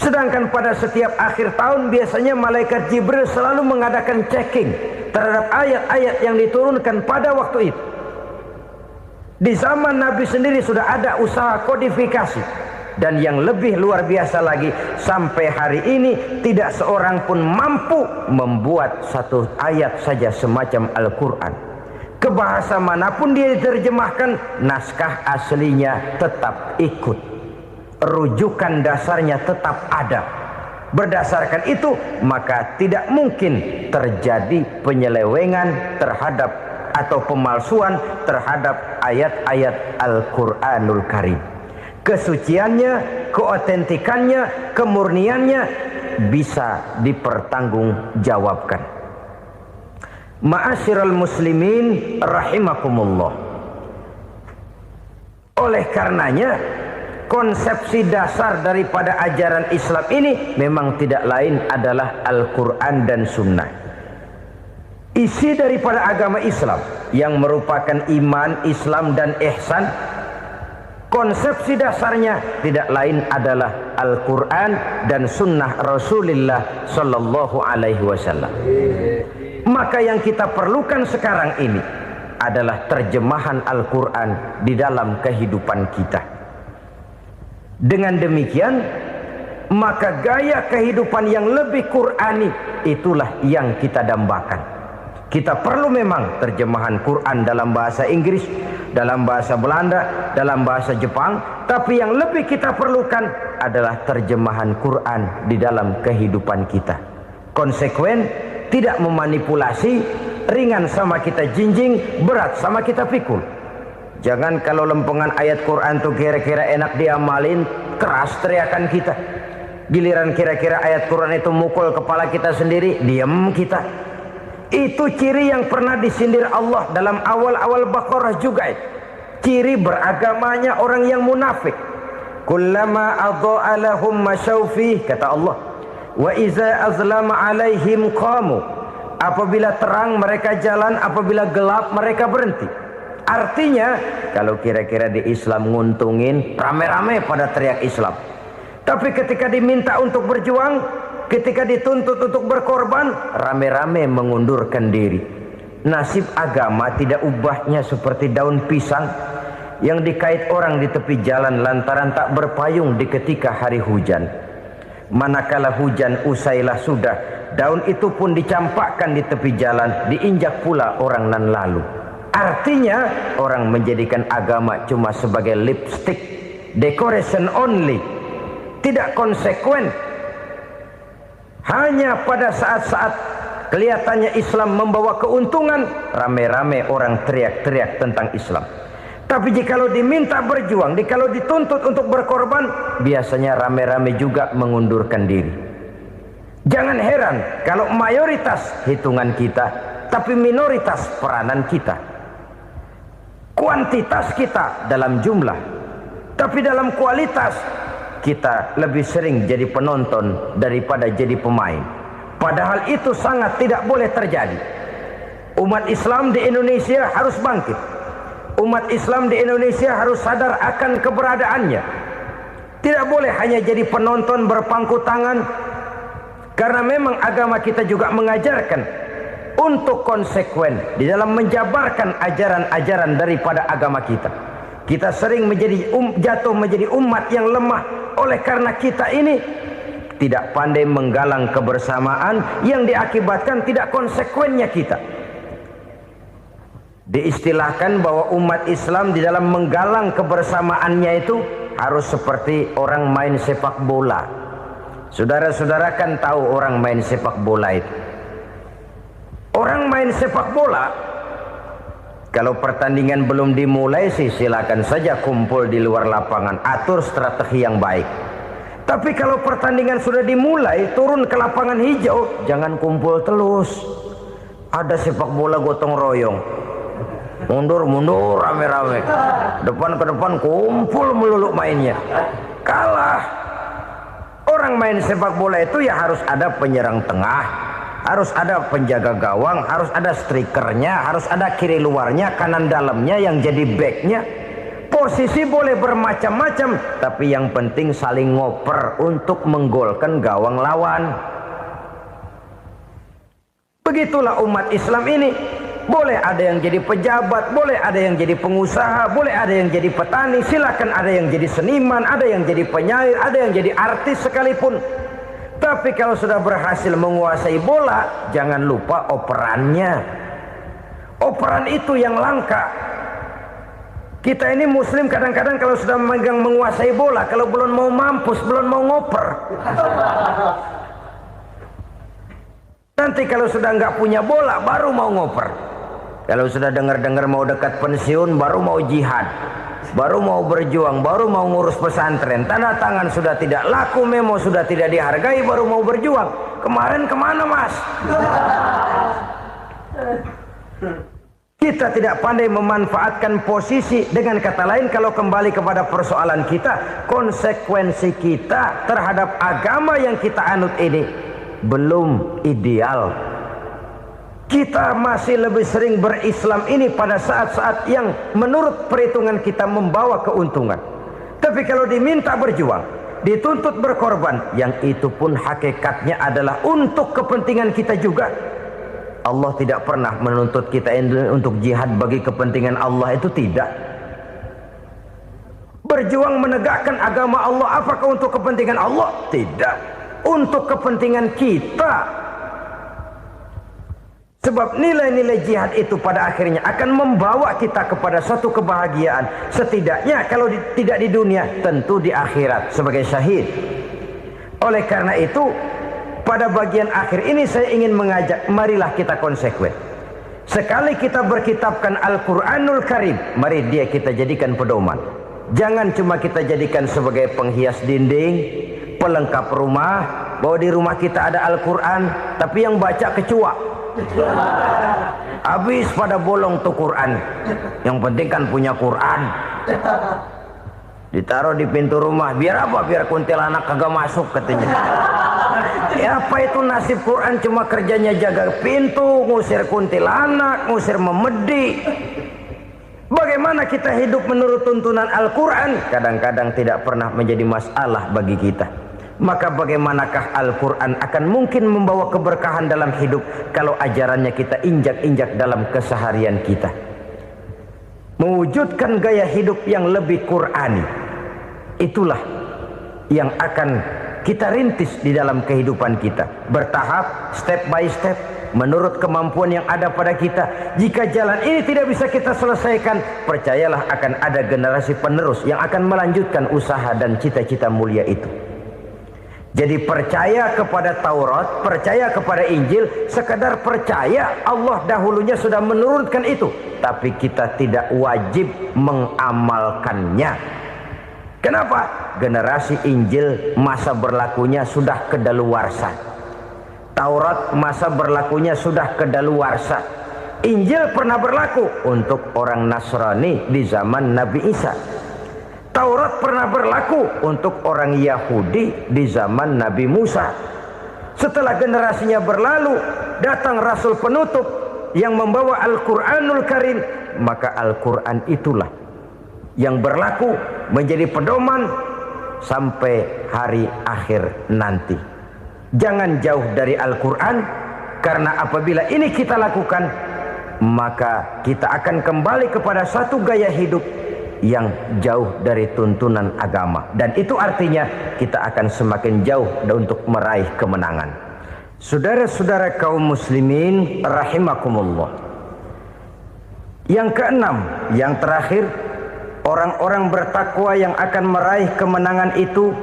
Sedangkan pada setiap akhir tahun biasanya malaikat Jibril selalu mengadakan checking terhadap ayat-ayat yang diturunkan pada waktu itu. Di zaman Nabi sendiri sudah ada usaha kodifikasi. Dan yang lebih luar biasa lagi, sampai hari ini tidak seorang pun mampu membuat satu ayat saja semacam Al-Quran. Ke bahasa manapun dia diterjemahkan, naskah aslinya tetap ikut, rujukan dasarnya tetap ada. Berdasarkan itu, maka tidak mungkin terjadi penyelewengan terhadap atau pemalsuan terhadap ayat-ayat Al-Quranul Karim. Kesuciannya, keotentikannya, kemurniannya bisa dipertanggungjawabkan. Ma'asyiral muslimin rahimakumullah. Oleh karenanya, konsepsi dasar daripada ajaran Islam ini memang tidak lain adalah Al-Quran dan Sunnah. Isi daripada agama Islam yang merupakan iman, Islam dan ihsan, konsepsi dasarnya tidak lain adalah Al-Quran dan Sunnah Rasulullah Sallallahu Alaihi Wasallam. Maka yang kita perlukan sekarang ini adalah terjemahan Al-Quran di dalam kehidupan kita. Dengan demikian, maka gaya kehidupan yang lebih Qurani itulah yang kita dambakan. Kita perlu memang terjemahan Quran dalam bahasa Inggris, dalam bahasa Belanda, dalam bahasa Jepang, tapi yang lebih kita perlukan adalah terjemahan Quran di dalam kehidupan kita. Konsekuen, tidak memanipulasi, ringan sama kita jinjing, berat sama kita pikul. Jangan kalau lempengan ayat Quran tuh kira-kira enak diamalin, keras teriakan kita. Giliran kira-kira ayat Quran itu mukul kepala kita sendiri, diam kita. Itu ciri yang pernah disindir Allah dalam awal-awal Baqarah juga. Ciri beragamanya orang yang munafik. Kullama adha'a lahum masyawfih, kata Allah. Wa iza azlama alaihim qamu. Apabila terang mereka jalan, apabila gelap mereka berhenti. Artinya, kalau kira-kira di Islam nguntungin, rame-rame pada teriak Islam. Tapi ketika diminta untuk berjuang, ketika dituntut untuk berkorban, rame-rame mengundurkan diri. Nasib agama tidak ubahnya seperti daun pisang yang dikait orang di tepi jalan lantaran tak berpayung di ketika hari hujan. Manakala hujan usailah sudah, daun itu pun dicampakkan di tepi jalan, diinjak pula orang nan lalu. Artinya, orang menjadikan agama cuma sebagai lipstick, decoration only, tidak konsekuen. Hanya pada saat-saat kelihatannya Islam membawa keuntungan, rame-rame orang teriak-teriak tentang Islam. Tapi jikalau diminta berjuang, jikalau dituntut untuk berkorban, biasanya rame-rame juga mengundurkan diri. Jangan heran kalau mayoritas hitungan kita, tapi minoritas peranan kita. Kuantitas kita dalam jumlah, tapi dalam kualitas kita lebih sering jadi penonton daripada jadi pemain. Padahal itu sangat tidak boleh terjadi. Umat Islam di Indonesia harus bangkit. Umat Islam di Indonesia harus sadar akan keberadaannya. Tidak boleh hanya jadi penonton berpangku tangan. Karena memang agama kita juga mengajarkan untuk konsekuen di dalam menjabarkan ajaran-ajaran daripada agama kita. Kita sering jatuh menjadi umat yang lemah oleh karena kita ini tidak pandai menggalang kebersamaan yang diakibatkan tidak konsekuennya kita. Diistilahkan bahwa umat Islam di dalam menggalang kebersamaannya itu harus seperti orang main sepak bola. Saudara-saudara kan tahu orang main sepak bola itu. Orang main sepak bola, kalau pertandingan belum dimulai sih silakan saja kumpul di luar lapangan, atur strategi yang baik. Tapi kalau pertandingan sudah dimulai, turun ke lapangan hijau, jangan kumpul terus. Ada sepak bola gotong royong, mundur-mundur rame-rame, depan ke depan kumpul melulu mainnya. Kalah. Orang main sepak bola itu ya harus ada penyerang tengah, harus ada penjaga gawang, harus ada strikernya, harus ada kiri luarnya, kanan dalamnya yang jadi backnya. Posisi boleh bermacam-macam, tapi yang penting saling ngoper untuk menggolkan gawang lawan. Begitulah umat Islam ini. Boleh ada yang jadi pejabat, boleh ada yang jadi pengusaha, boleh ada yang jadi petani, silakan ada yang jadi seniman, ada yang jadi penyair, ada yang jadi artis sekalipun. Tapi kalau sudah berhasil menguasai bola, jangan lupa operannya. Operan itu yang langka. Kita ini muslim kadang-kadang kalau sudah memegang menguasai bola, kalau belum mau mampus, belum mau ngoper. Nanti kalau sudah nggak punya bola, baru mau ngoper. Kalau sudah dengar-dengar mau dekat pensiun, baru mau jihad, baru mau berjuang, baru mau ngurus pesantren. Tanda tangan sudah tidak laku, memo sudah tidak dihargai, baru mau berjuang. Kemarin kemana, Mas? Kita tidak pandai memanfaatkan posisi. Dengan kata lain, kalau kembali kepada persoalan kita, konsekuensi kita terhadap agama yang kita anut ini belum ideal. Kita masih lebih sering berislam ini pada saat-saat yang menurut perhitungan kita membawa keuntungan. Tapi kalau diminta berjuang, dituntut berkorban, yang itu pun hakikatnya adalah untuk kepentingan kita juga. Allah tidak pernah menuntut kita untuk jihad bagi kepentingan Allah, itu tidak. Berjuang menegakkan agama Allah, apakah untuk kepentingan Allah? Tidak. Untuk kepentingan kita. Sebab nilai-nilai jihad itu pada akhirnya akan membawa kita kepada satu kebahagiaan. Setidaknya kalau tidak di dunia, tentu di akhirat sebagai syahid. Oleh karena itu, pada bagian akhir ini saya ingin mengajak, marilah kita konsekuen. Sekali kita berkitabkan Al-Quranul Karim, mari dia kita jadikan pedoman. Jangan cuma kita jadikan sebagai penghias dinding, pelengkap rumah, bahwa di rumah kita ada Al-Quran, tapi yang baca kecoa. Habis pada bolong tuh Quran. Yang penting kan punya Quran. Ditaruh di pintu rumah, biar apa? Biar kuntilanak kagak masuk katanya. Ya, apa itu nasib Quran? Cuma kerjanya jaga pintu, ngusir kuntilanak, ngusir memedi. Bagaimana kita hidup menurut tuntunan Al-Quran? Kadang-kadang tidak pernah menjadi masalah bagi kita. Maka bagaimanakah Al-Quran akan mungkin membawa keberkahan dalam hidup kalau ajarannya kita injak-injak dalam keseharian kita? Mewujudkan gaya hidup yang lebih Qurani, itulah yang akan kita rintis di dalam kehidupan kita, bertahap, step by step, menurut kemampuan yang ada pada kita. Jika jalan ini tidak bisa kita selesaikan, percayalah akan ada generasi penerus yang akan melanjutkan usaha dan cita-cita mulia itu. Jadi percaya kepada Taurat, percaya kepada Injil, sekadar percaya Allah dahulunya sudah menurunkan itu, tapi kita tidak wajib mengamalkannya. Kenapa? Generasi Injil masa berlakunya sudah kedaluarsa. Taurat masa berlakunya sudah kedaluarsa. Injil pernah berlaku untuk orang Nasrani di zaman Nabi Isa. Taurat pernah berlaku untuk orang Yahudi di zaman Nabi Musa. Setelah generasinya berlalu, datang Rasul penutup yang membawa Al-Quranul Karim. Maka Al-Quran itulah yang berlaku menjadi pedoman sampai hari akhir nanti. Jangan jauh dari Al-Quran, karena apabila ini kita lakukan, maka kita akan kembali kepada satu gaya hidup yang jauh dari tuntunan agama, dan itu artinya kita akan semakin jauh untuk meraih kemenangan. Saudara-saudara kaum muslimin rahimakumullah. Yang keenam, yang terakhir, orang-orang bertakwa yang akan meraih kemenangan itu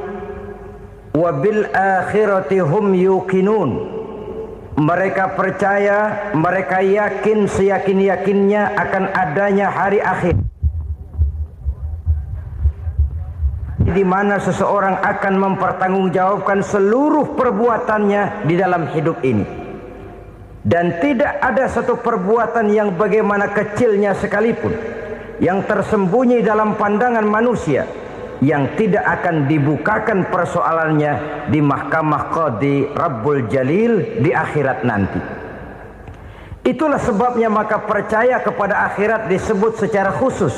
wabil akhirati hum yuqinun. Mereka percaya, mereka yakin seyakin-yakinnya akan adanya hari akhir, di mana seseorang akan mempertanggungjawabkan seluruh perbuatannya di dalam hidup ini. Dan tidak ada satu perbuatan yang bagaimana kecilnya sekalipun, yang tersembunyi dalam pandangan manusia, yang tidak akan dibukakan persoalannya di mahkamah Qadi Rabbul Jalil di akhirat nanti. Itulah sebabnya maka percaya kepada akhirat disebut secara khusus.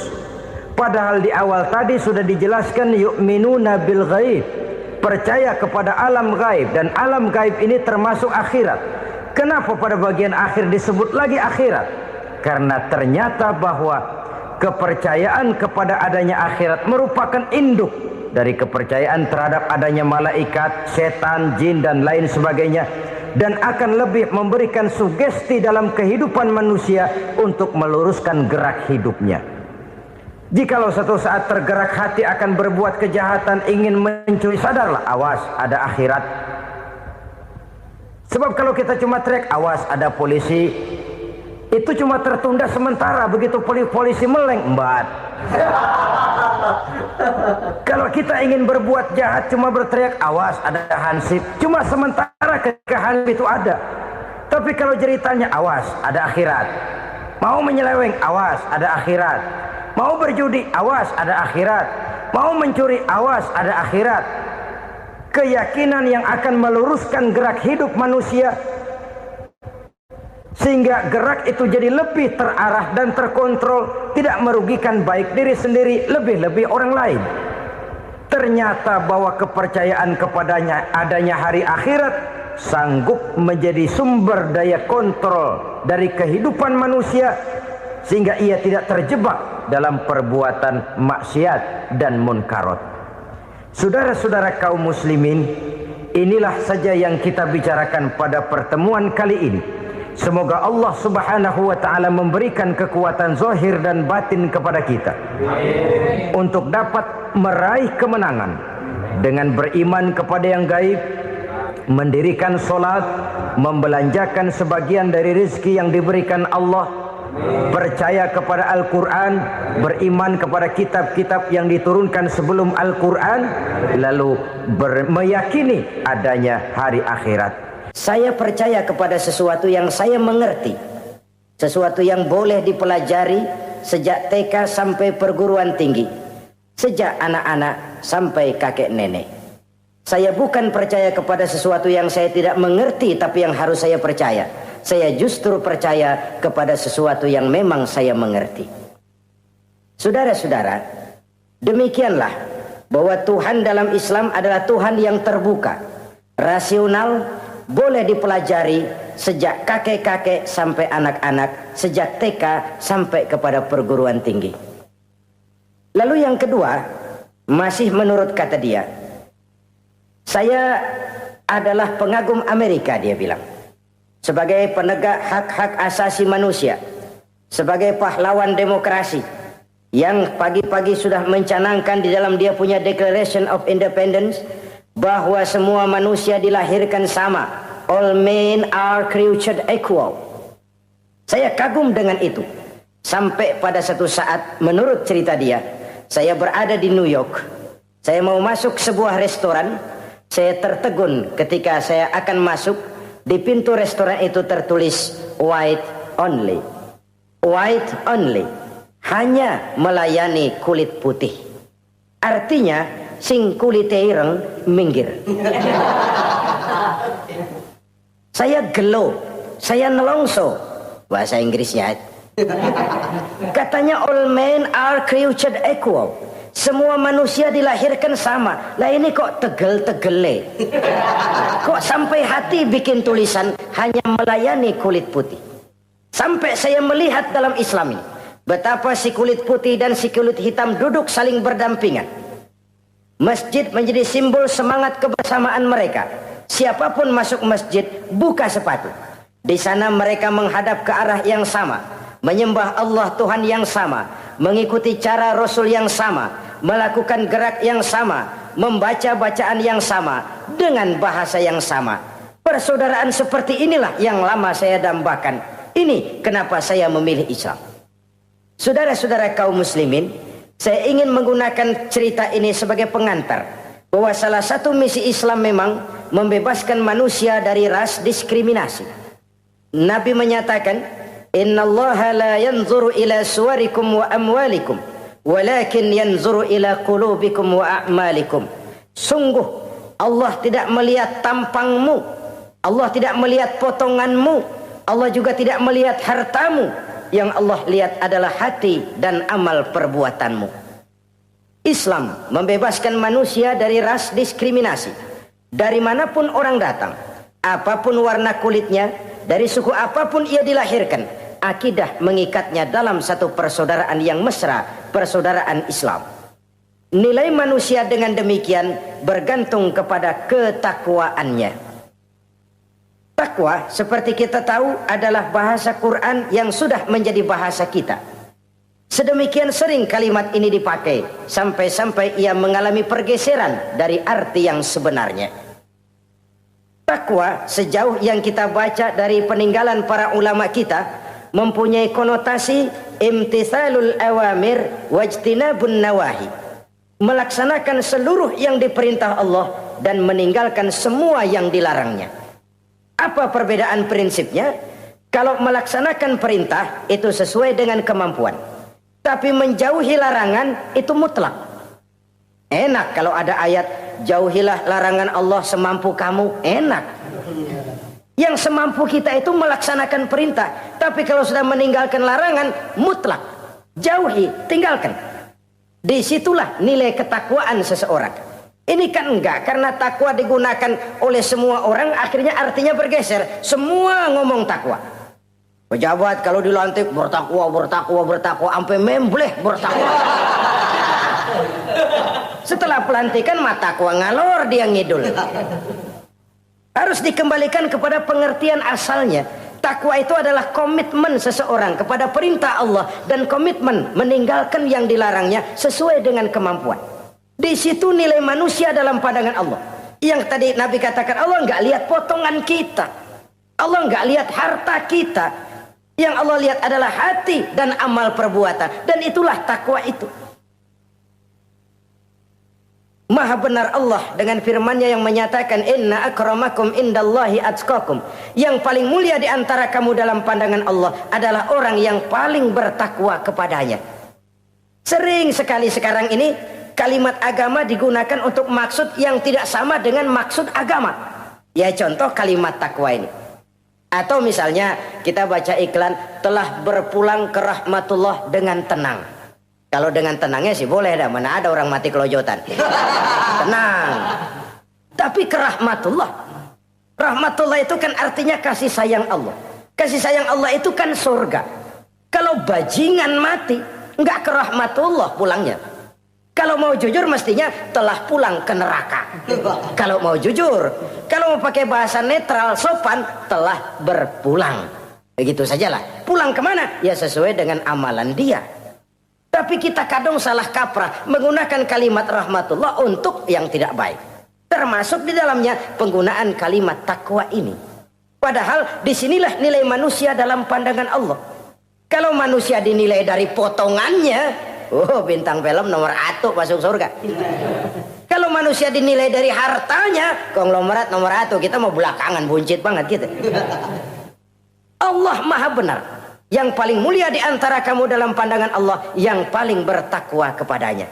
Padahal di awal tadi sudah dijelaskan yu'minuna bil ghaib, percaya kepada alam gaib, dan alam gaib ini termasuk akhirat. Kenapa pada bagian akhir disebut lagi akhirat? Karena ternyata bahwa kepercayaan kepada adanya akhirat merupakan induk dari kepercayaan terhadap adanya malaikat, setan, jin dan lain sebagainya, dan akan lebih memberikan sugesti dalam kehidupan manusia untuk meluruskan gerak hidupnya. Jikalau satu saat tergerak hati akan berbuat kejahatan, ingin mencuri, sadarlah, awas ada akhirat. Sebab kalau kita cuma teriak awas ada polisi, itu cuma tertunda sementara. Begitu polisi meleng, embat. Kalau kita ingin berbuat jahat cuma berteriak awas ada hansip, cuma sementara ketika hansip itu ada. Tapi kalau ceritanya awas ada akhirat, mau menyeleweng awas ada akhirat, mau berjudi awas ada akhirat, mau mencuri awas ada akhirat. Keyakinan yang akan meluruskan gerak hidup manusia sehingga gerak itu jadi lebih terarah dan terkontrol, tidak merugikan baik diri sendiri, lebih-lebih orang lain. Ternyata bahwa kepercayaan kepadanya adanya hari akhirat sanggup menjadi sumber daya kontrol dari kehidupan manusia, sehingga ia tidak terjebak dalam perbuatan maksiat dan munkarat. Saudara-saudara kaum muslimin, inilah saja yang kita bicarakan pada pertemuan kali ini. Semoga Allah subhanahu wa ta'ala memberikan kekuatan zahir dan batin kepada kita. Amin. Untuk dapat meraih kemenangan dengan beriman kepada yang gaib, mendirikan solat, membelanjakan sebagian dari rezeki yang diberikan Allah, percaya kepada Al-Quran, beriman kepada kitab-kitab yang diturunkan sebelum Al-Quran, lalu meyakini adanya hari akhirat. Saya percaya kepada sesuatu yang saya mengerti, sesuatu yang boleh dipelajari sejak TK sampai perguruan tinggi, sejak anak-anak sampai kakek nenek. Saya bukan percaya kepada sesuatu yang saya tidak mengerti tapi yang harus saya percaya. Saya justru percaya kepada sesuatu yang memang saya mengerti. Saudara-saudara, demikianlah bahwa Tuhan dalam Islam adalah Tuhan yang terbuka, rasional, boleh dipelajari sejak kakek-kakek sampai anak-anak, sejak TK sampai kepada perguruan tinggi. Lalu yang kedua, masih menurut kata dia, saya adalah pengagum Amerika, dia bilang. Sebagai penegak hak-hak asasi manusia, sebagai pahlawan demokrasi yang pagi-pagi sudah mencanangkan di dalam dia punya Declaration of Independence bahwa semua manusia dilahirkan sama, all men are created equal. Saya kagum dengan itu. Sampai pada satu saat, menurut cerita dia, saya berada di New York. Saya mau masuk sebuah restoran. Saya tertegun ketika saya akan masuk. Di pintu restoran itu tertulis white only, white only, hanya melayani kulit putih. Artinya sing kulite ireng minggir. Saya gelo, saya nelongso, bahasa Inggrisnya. Katanya all men are created equal. Semua manusia dilahirkan sama. Lah ini kok tegel-tegele. Kok sampai hati bikin tulisan hanya melayani kulit putih. Sampai saya melihat dalam Islam ini betapa si kulit putih dan si kulit hitam duduk saling berdampingan. Masjid menjadi simbol semangat kebersamaan mereka. Siapapun masuk masjid, buka sepatu. Di sana mereka menghadap ke arah yang sama, menyembah Allah Tuhan yang sama, mengikuti cara Rasul yang sama, melakukan gerak yang sama, membaca bacaan yang sama, dengan bahasa yang sama. Persaudaraan seperti inilah yang lama saya dambakan. Ini kenapa saya memilih Islam. Saudara-saudara kaum muslimin, saya ingin menggunakan cerita ini sebagai pengantar bahwa salah satu misi Islam memang membebaskan manusia dari ras diskriminasi. Nabi menyatakan, innallaha la yanzuru ila suwarikum wa amwalikum, walakin yanzuru ila qulubikum wa a'malikum. Sungguh Allah tidak melihat tampangmu, Allah tidak melihat potonganmu, Allah juga tidak melihat hartamu. Yang Allah lihat adalah hati dan amal perbuatanmu. Islam membebaskan manusia dari ras diskriminasi. Dari manapun orang datang, apapun warna kulitnya, dari suku apapun ia dilahirkan, akidah mengikatnya dalam satu persaudaraan yang mesra, persaudaraan Islam. Nilai manusia dengan demikian bergantung kepada ketakwaannya. Takwa, seperti kita tahu, adalah bahasa Quran yang sudah menjadi bahasa kita. Sedemikian sering kalimat ini dipakai, sampai-sampai ia mengalami pergeseran dari arti yang sebenarnya. Takwa, sejauh yang kita baca dari peninggalan para ulama kita, mempunyai konotasi imtithalul awamir wajtinabun nawahi. Melaksanakan seluruh yang diperintah Allah dan meninggalkan semua yang dilarangnya. Apa perbedaan prinsipnya? Kalau melaksanakan perintah itu sesuai dengan kemampuan, tapi menjauhi larangan itu mutlak. Enak kalau ada ayat jauhilah larangan Allah semampu kamu, enak. Yang semampu kita itu melaksanakan perintah, tapi kalau sudah meninggalkan larangan mutlak, jauhi, tinggalkan. Disitulah nilai ketakwaan seseorang. Ini kan enggak, karena takwa digunakan oleh semua orang, akhirnya artinya bergeser. Semua ngomong takwa. Pejabat kalau dilantik bertakwa, bertakwa, bertakwa, sampai membleh bertakwa. Setelah pelantikan mata takwa ngalor dia ngidul. Harus dikembalikan kepada pengertian asalnya. Takwa itu adalah komitmen seseorang kepada perintah Allah dan komitmen meninggalkan yang dilarangnya sesuai dengan kemampuan. Di situ nilai manusia dalam pandangan Allah. Yang tadi Nabi katakan, Allah nggak lihat potongan kita, Allah nggak lihat harta kita. Yang Allah lihat adalah hati dan amal perbuatan. Dan itulah takwa itu. Maha benar Allah dengan firman-Nya yang menyatakan, inna akramakum indallahi atqakum. Yang paling mulia di antara kamu dalam pandangan Allah adalah orang yang paling bertakwa kepadanya. Sering sekali sekarang ini kalimat agama digunakan untuk maksud yang tidak sama dengan maksud agama. Ya contoh kalimat takwa ini. Atau misalnya kita baca iklan, telah berpulang ke rahmatullah dengan tenang. Kalau dengan tenangnya sih boleh dah, mana ada orang mati kelojotan. Tenang. Tapi ke rahmatullah. Rahmatullah itu kan artinya kasih sayang Allah. Kasih sayang Allah itu kan surga. Kalau bajingan mati, enggak ke rahmatullah pulangnya. Kalau mau jujur mestinya telah pulang ke neraka. Kalau mau jujur, kalau mau pakai bahasa netral sopan, telah berpulang. Begitu sajalah. Pulang kemana? Ya sesuai dengan amalan dia. Tapi kita kadang salah kaprah menggunakan kalimat rahmatullah untuk yang tidak baik. Termasuk di dalamnya penggunaan kalimat takwa ini. Padahal disinilah nilai manusia dalam pandangan Allah. Kalau manusia dinilai dari potongannya, oh bintang film nomor 1 masuk surga. Kalau manusia dinilai dari hartanya, konglomerat nomor 1, kita mau belakangan, buncit banget gitu. Allah maha benar. Yang paling mulia di antara kamu dalam pandangan Allah, yang paling bertakwa kepadanya.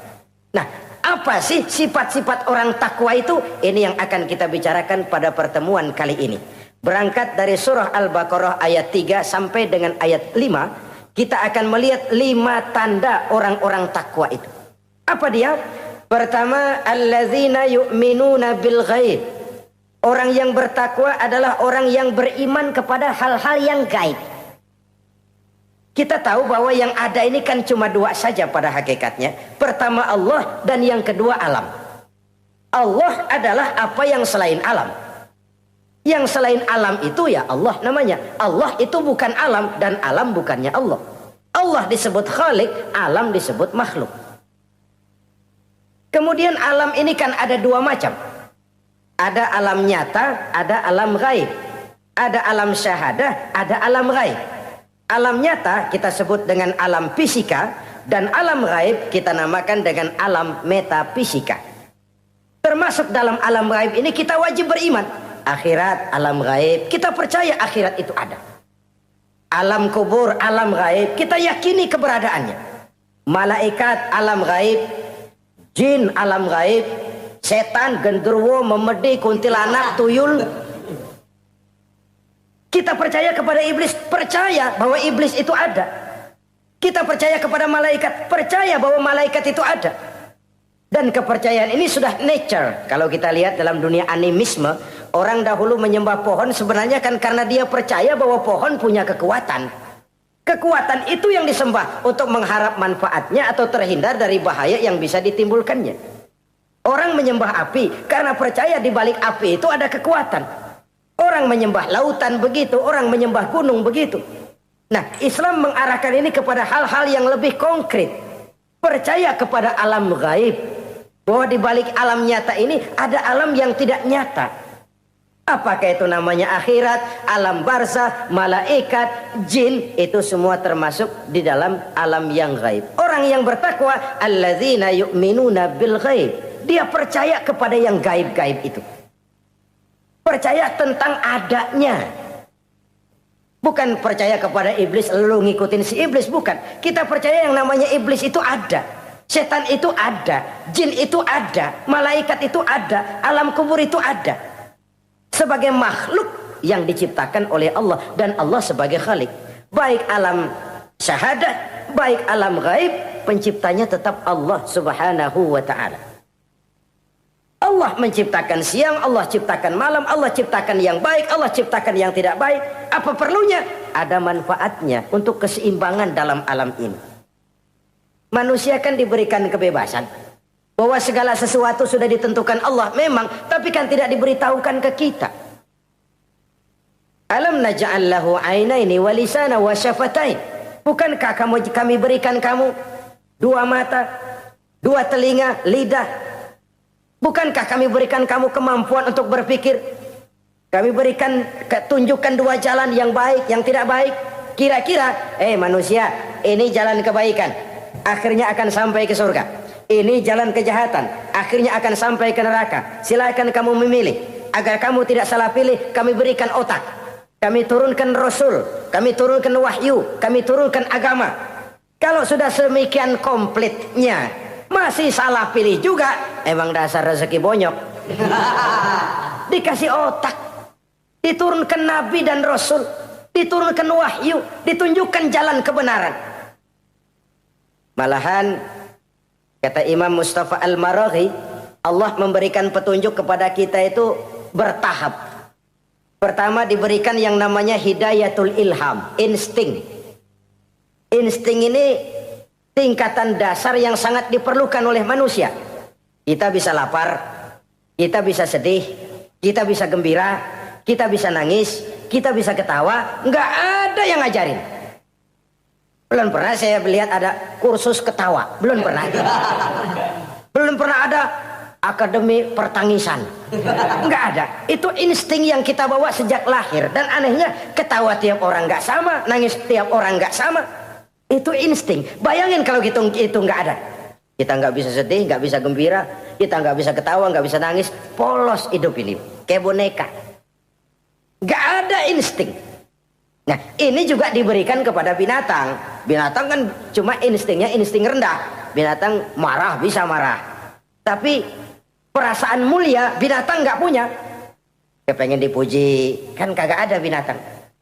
Nah, apa sih sifat-sifat orang takwa itu? Ini yang akan kita bicarakan pada pertemuan kali ini. Berangkat dari surah Al-Baqarah ayat 3 sampai dengan ayat 5. Kita akan melihat 5 tanda orang-orang takwa itu. Apa dia? Pertama, allazina yu'minuna bil ghaib. Orang yang bertakwa adalah orang yang beriman kepada hal-hal yang gaib. Kita tahu bahwa yang ada ini kan cuma 2 saja pada hakikatnya. Pertama Allah dan yang kedua alam. Allah adalah apa yang selain alam. Yang selain alam itu ya Allah namanya. Allah itu bukan alam dan alam bukannya Allah. Allah disebut Khalik, alam disebut makhluk. Kemudian alam ini kan ada 2 macam. Ada alam nyata, ada alam gaib. Ada alam syahadah, ada alam gaib. Alam nyata kita sebut dengan alam fisika, dan alam gaib kita namakan dengan alam metafisika. Termasuk dalam alam gaib ini kita wajib beriman. Akhirat, alam gaib, kita percaya akhirat itu ada. Alam kubur, alam gaib, kita yakini keberadaannya. Malaikat, alam gaib. Jin, alam gaib. Setan, genderuwo, memedi, kuntilanak, tuyul. Kita percaya kepada iblis, percaya bahwa iblis itu ada. Kita percaya kepada malaikat, percaya bahwa malaikat itu ada. Dan kepercayaan ini sudah nature. Kalau kita lihat dalam dunia animisme, orang dahulu menyembah pohon sebenarnya kan karena dia percaya bahwa pohon punya kekuatan. Kekuatan itu yang disembah untuk mengharap manfaatnya atau terhindar dari bahaya yang bisa ditimbulkannya. Orang menyembah api karena percaya di balik api itu ada kekuatan. Orang menyembah lautan begitu, orang menyembah gunung begitu. Nah, Islam mengarahkan ini kepada hal-hal yang lebih konkret. Percaya kepada alam gaib. Bahwa di balik alam nyata ini ada alam yang tidak nyata. Apakah itu namanya akhirat, alam barzah, malaikat, jin, itu semua termasuk di dalam alam yang gaib. Orang yang bertakwa, alladzina yu'minuna bil gaib. Dia percaya kepada yang gaib-gaib itu. Percaya tentang adanya. Bukan percaya kepada iblis lalu ngikutin si iblis, bukan. Kita percaya yang namanya iblis itu ada. Setan itu ada, jin itu ada, malaikat itu ada, alam kubur itu ada. Sebagai makhluk yang diciptakan oleh Allah dan Allah sebagai khalik. Baik alam syahadat, baik alam gaib, penciptanya tetap Allah Subhanahu wa ta'ala. Allah menciptakan siang, Allah ciptakan malam, Allah ciptakan yang baik, Allah ciptakan yang tidak baik. Apa perlunya? Ada manfaatnya untuk keseimbangan dalam alam ini. Manusia kan diberikan kebebasan bahwa segala sesuatu sudah ditentukan Allah memang, tapi kan tidak diberitahukan ke kita. Alam naj'al lahu 'ainaini wa lisana wa syafatain. Bukankah kami berikan kamu dua mata, dua telinga, lidah? Bukankah kami berikan kamu kemampuan untuk berpikir? Kami berikan tunjukkan dua jalan yang baik, yang tidak baik. Kira-kira, manusia, ini jalan kebaikan, akhirnya akan sampai ke surga. Ini jalan kejahatan, akhirnya akan sampai ke neraka. Silakan kamu memilih. Agar kamu tidak salah pilih, kami berikan otak. Kami turunkan Rasul, kami turunkan wahyu, kami turunkan agama. Kalau sudah semikian komplitnya, masih salah pilih juga, emang dasar rezeki bonyok. Dikasih otak, diturunkan Nabi dan Rasul, diturunkan wahyu, ditunjukkan jalan kebenaran. Malahan kata Imam Mustafa Al-Maraghi, Allah memberikan petunjuk kepada kita itu bertahap. Pertama diberikan yang namanya hidayatul ilham, insting. Insting ini tingkatan dasar yang sangat diperlukan oleh manusia. Kita bisa lapar, kita bisa sedih, kita bisa gembira, kita bisa nangis, kita bisa ketawa. Nggak ada yang ngajarin. Belum pernah saya melihat ada kursus ketawa. Belum pernah. Belum pernah ada akademi pertangisan. Nggak ada. Itu insting yang kita bawa sejak lahir. Dan anehnya ketawa tiap orang nggak sama, nangis tiap orang nggak sama. Itu insting. Bayangin kalau itu nggak ada. Kita nggak bisa sedih, nggak bisa gembira, kita nggak bisa ketawa, nggak bisa nangis. Polos hidup ini. Kayak boneka. Nggak ada insting. Nah, ini juga diberikan kepada binatang. Binatang kan cuma instingnya insting rendah. Binatang marah bisa marah. Tapi perasaan mulia binatang nggak punya. Kepengen dipuji, kan kagak ada binatang.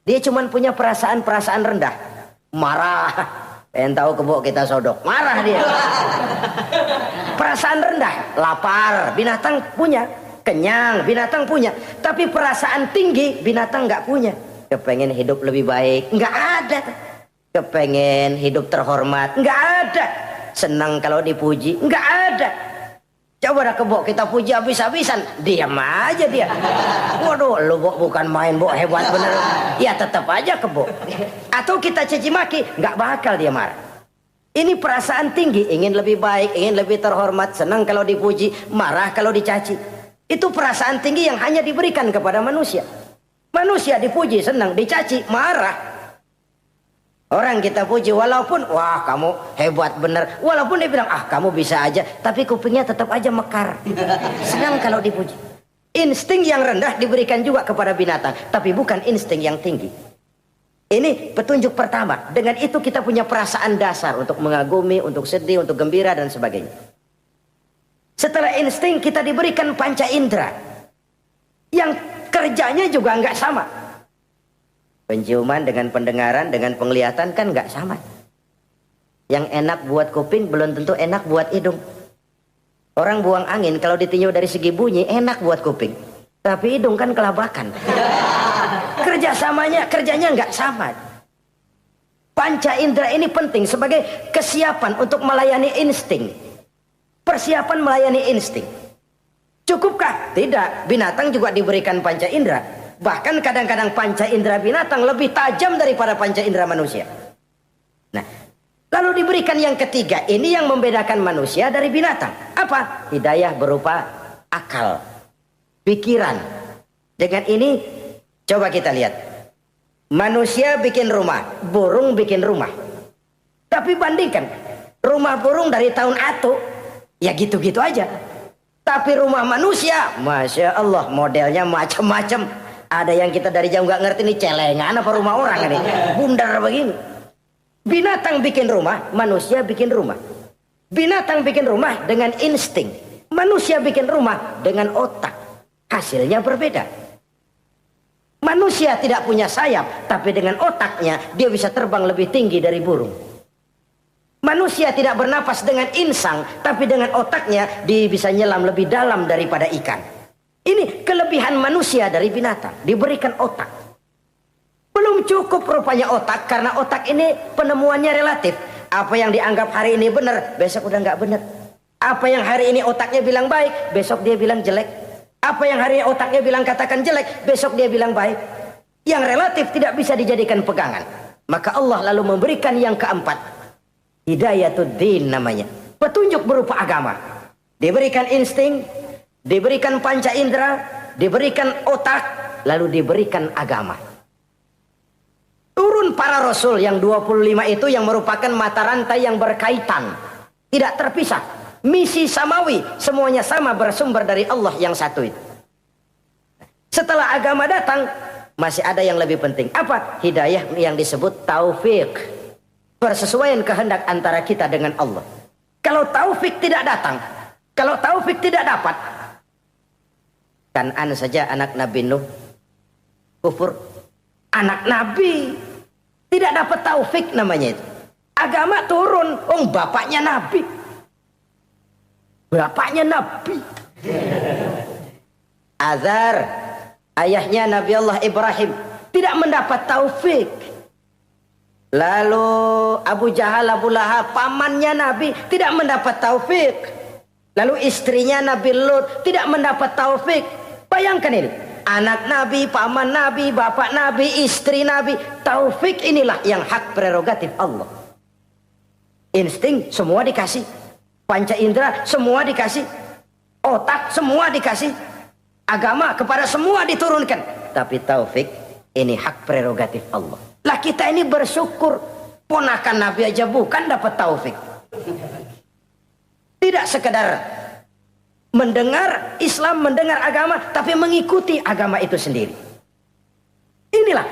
Dia cuma punya perasaan-perasaan rendah. Marah, pengen tahu kebo kita sodok. Marah dia. Perasaan rendah, lapar, binatang punya. Kenyang, binatang punya. Tapi perasaan tinggi, binatang nggak punya. Kepengen hidup lebih baik, nggak ada. Kepengen hidup terhormat, nggak ada. Senang kalau dipuji, nggak ada. Coba dah kebo kita puji habis-habisan, diam aja dia. Waduh, lu Bo bukan main Bo, hebat bener. Ya tetap aja kebo. Atau kita caci maki, nggak bakal dia marah. Ini perasaan tinggi, ingin lebih baik, ingin lebih terhormat, senang kalau dipuji, marah kalau dicaci. Itu perasaan tinggi yang hanya diberikan kepada manusia. Manusia dipuji senang, dicaci marah. Orang kita puji walaupun wah kamu hebat bener, walaupun dia bilang ah kamu bisa aja, tapi kupingnya tetap aja mekar. Senang kalau dipuji. Insting yang rendah diberikan juga kepada binatang, tapi bukan insting yang tinggi. Ini petunjuk pertama. Dengan itu kita punya perasaan dasar untuk mengagumi, untuk sedih, untuk gembira dan sebagainya. Setelah insting kita diberikan panca indera yang kerjanya juga nggak sama. Penciuman dengan pendengaran dengan penglihatan kan nggak sama. Yang enak buat kuping belum tentu enak buat hidung. Orang buang angin kalau ditinjau dari segi bunyi enak buat kuping, tapi hidung kan kelabakan. Kerjanya nggak sama. Panca indera ini penting sebagai kesiapan untuk melayani insting. Persiapan melayani insting. Cukupkah? Tidak. Binatang juga diberikan panca indera. Bahkan kadang-kadang panca indera binatang lebih tajam daripada panca indera manusia. Nah, lalu diberikan yang ketiga, ini yang membedakan manusia dari binatang. Apa? Hidayah berupa akal, pikiran. Dengan ini, coba kita lihat. Manusia bikin rumah, burung bikin rumah. Tapi bandingkan, rumah burung dari tahun atu, ya gitu-gitu aja. Tapi rumah manusia, Masya Allah, modelnya macam-macam. Ada yang kita dari jauh nggak ngerti, ini celengan apa rumah orang ini, bundar begini. Binatang bikin rumah, manusia bikin rumah. Binatang bikin rumah dengan insting, manusia bikin rumah dengan otak. Hasilnya berbeda. Manusia tidak punya sayap, tapi dengan otaknya dia bisa terbang lebih tinggi dari burung. Manusia tidak bernapas dengan insang, tapi dengan otaknya dia bisa nyelam lebih dalam daripada ikan. Ini kelebihan manusia dari binatang, diberikan otak. Belum cukup rupanya otak, karena otak ini penemuannya relatif. Apa yang dianggap hari ini benar, besok udah nggak benar. Apa yang hari ini otaknya bilang baik, besok dia bilang jelek. Apa yang hari ini otaknya bilang katakan jelek, besok dia bilang baik. Yang relatif tidak bisa dijadikan pegangan. Maka Allah lalu memberikan yang keempat, Hidayatuddin namanya, petunjuk berupa agama. Diberikan insting, diberikan panca indera, diberikan otak, lalu diberikan agama. Turun para rasul yang 25 itu yang merupakan mata rantai yang berkaitan, tidak terpisah. Misi samawi, semuanya sama bersumber dari Allah yang satu itu. Setelah agama datang, masih ada yang lebih penting. Apa? Hidayah yang disebut taufik. Persesuaian kehendak antara kita dengan Allah. Kalau taufik tidak datang, kalau taufik tidak dapat, Kan'an saja anak Nabi Nuh kufur, anak Nabi tidak dapat taufik namanya itu. Agama turun, bapaknya Nabi, bapaknya Nabi. Azar, ayahnya Nabi Allah Ibrahim, tidak mendapat taufik. Lalu Abu Jahal, Abu Lahab, pamannya Nabi, tidak mendapat taufik. Lalu istrinya Nabi Lut tidak mendapat taufik. Bayangkan ini, anak Nabi, paman Nabi, bapak Nabi, istri Nabi. Taufik inilah yang hak prerogatif Allah. Insting semua dikasih, panca indera semua dikasih, otak semua dikasih, agama kepada semua diturunkan. Tapi taufik ini hak prerogatif Allah. Lah kita ini bersyukur, ponakan Nabi aja bukan dapat taufik. Tidak sekedar mendengar Islam, mendengar agama, tapi mengikuti agama itu sendiri. Inilah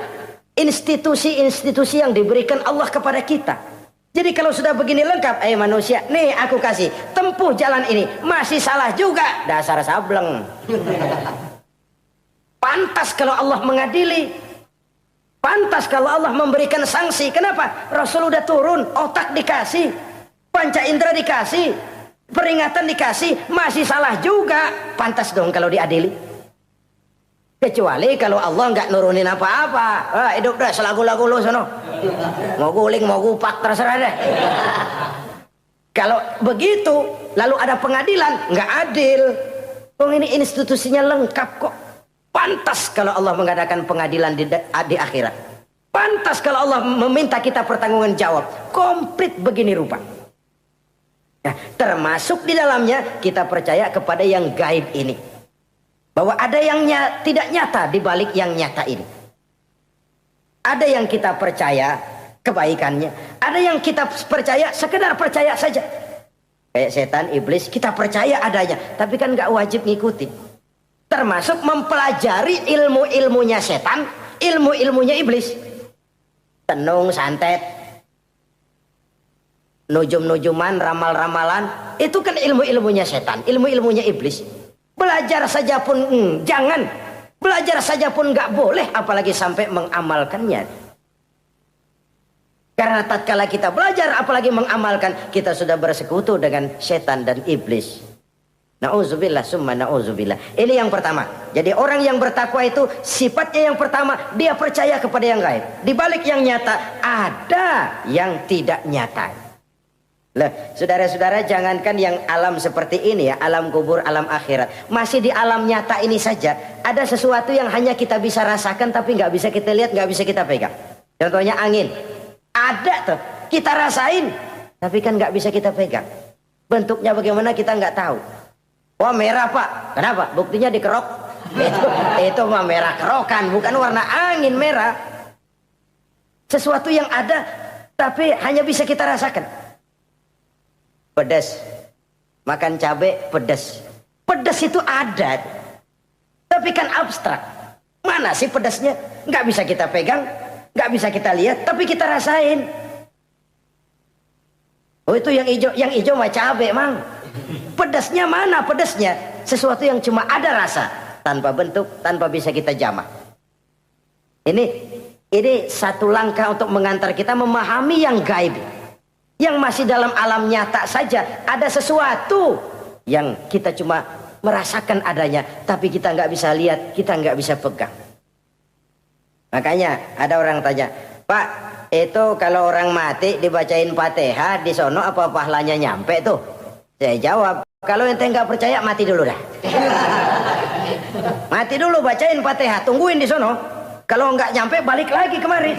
institusi-institusi yang diberikan Allah kepada kita. Jadi kalau sudah begini lengkap, manusia, nih aku kasih, tempuh jalan ini, masih salah juga, dasar sableng. Pantas kalau Allah mengadili. Pantas kalau Allah memberikan sanksi. Kenapa? Rasul udah turun, otak dikasih, panca indera dikasih, peringatan dikasih, masih salah juga. Pantas dong kalau diadili. Kecuali kalau Allah nggak nurunin apa-apa. Hidup dah selagu-lagu lu sono. Mau guling, mau gupak, terserah deh. Kalau begitu, lalu ada pengadilan, nggak adil. Ini institusinya lengkap kok. Pantas kalau Allah mengadakan pengadilan di akhirat. Pantas kalau Allah meminta kita pertanggungan jawab. Komplit begini rupa. Nah, termasuk di dalamnya kita percaya kepada yang gaib ini. Bahwa ada yang tidak nyata di balik yang nyata ini. Ada yang kita percaya kebaikannya. Ada yang kita percaya sekedar percaya saja. Kayak setan, iblis, kita percaya adanya. Tapi kan nggak wajib ngikutin. Termasuk mempelajari ilmu-ilmunya setan, ilmu-ilmunya iblis. Tenung, santet, nujum-nujuman, ramal-ramalan, itu kan ilmu-ilmunya setan, ilmu-ilmunya iblis. Belajar saja pun jangan, belajar saja pun nggak boleh, apalagi sampai mengamalkannya. Karena tatkala kita belajar, apalagi mengamalkan, kita sudah bersekutu dengan setan dan iblis. Na'udzubillah summa na'udzubillah. Ini yang pertama. Jadi orang yang bertakwa itu sifatnya yang pertama, dia percaya kepada yang gaib. Di balik yang nyata ada yang tidak nyata. Lah, saudara-saudara, jangankan yang alam seperti ini ya, alam kubur, alam akhirat. Masih di alam nyata ini saja ada sesuatu yang hanya kita bisa rasakan tapi nggak bisa kita lihat, nggak bisa kita pegang. Contohnya angin. Ada tuh, kita rasain tapi kan nggak bisa kita pegang. Bentuknya bagaimana kita nggak tahu. Wah, merah pak, kenapa? Buktinya dikerok. Itu mah merah kerokan, bukan warna angin merah. Sesuatu yang ada tapi hanya bisa kita rasakan. Pedas, makan cabai pedas. Pedas itu ada, tapi kan abstrak. Mana sih pedasnya? Nggak bisa kita pegang, nggak bisa kita lihat, tapi kita rasain. Oh, itu yang hijau mah cabai, mang. Pedasnya mana pedasnya? Sesuatu yang cuma ada rasa, tanpa bentuk, tanpa bisa kita jamah. Ini satu langkah untuk mengantar kita memahami yang gaib. Yang masih dalam alam nyata saja ada sesuatu yang kita cuma merasakan adanya, tapi kita nggak bisa lihat, kita nggak bisa pegang. Makanya ada orang tanya, Pak, itu kalau orang mati dibacain Fatihah di sono apa pahalanya nyampe tuh? Saya jawab, kalau ente nggak percaya mati dulu dah. Mati dulu, bacain Fatihah, tungguin di sono. Kalau nggak nyampe balik lagi kemari.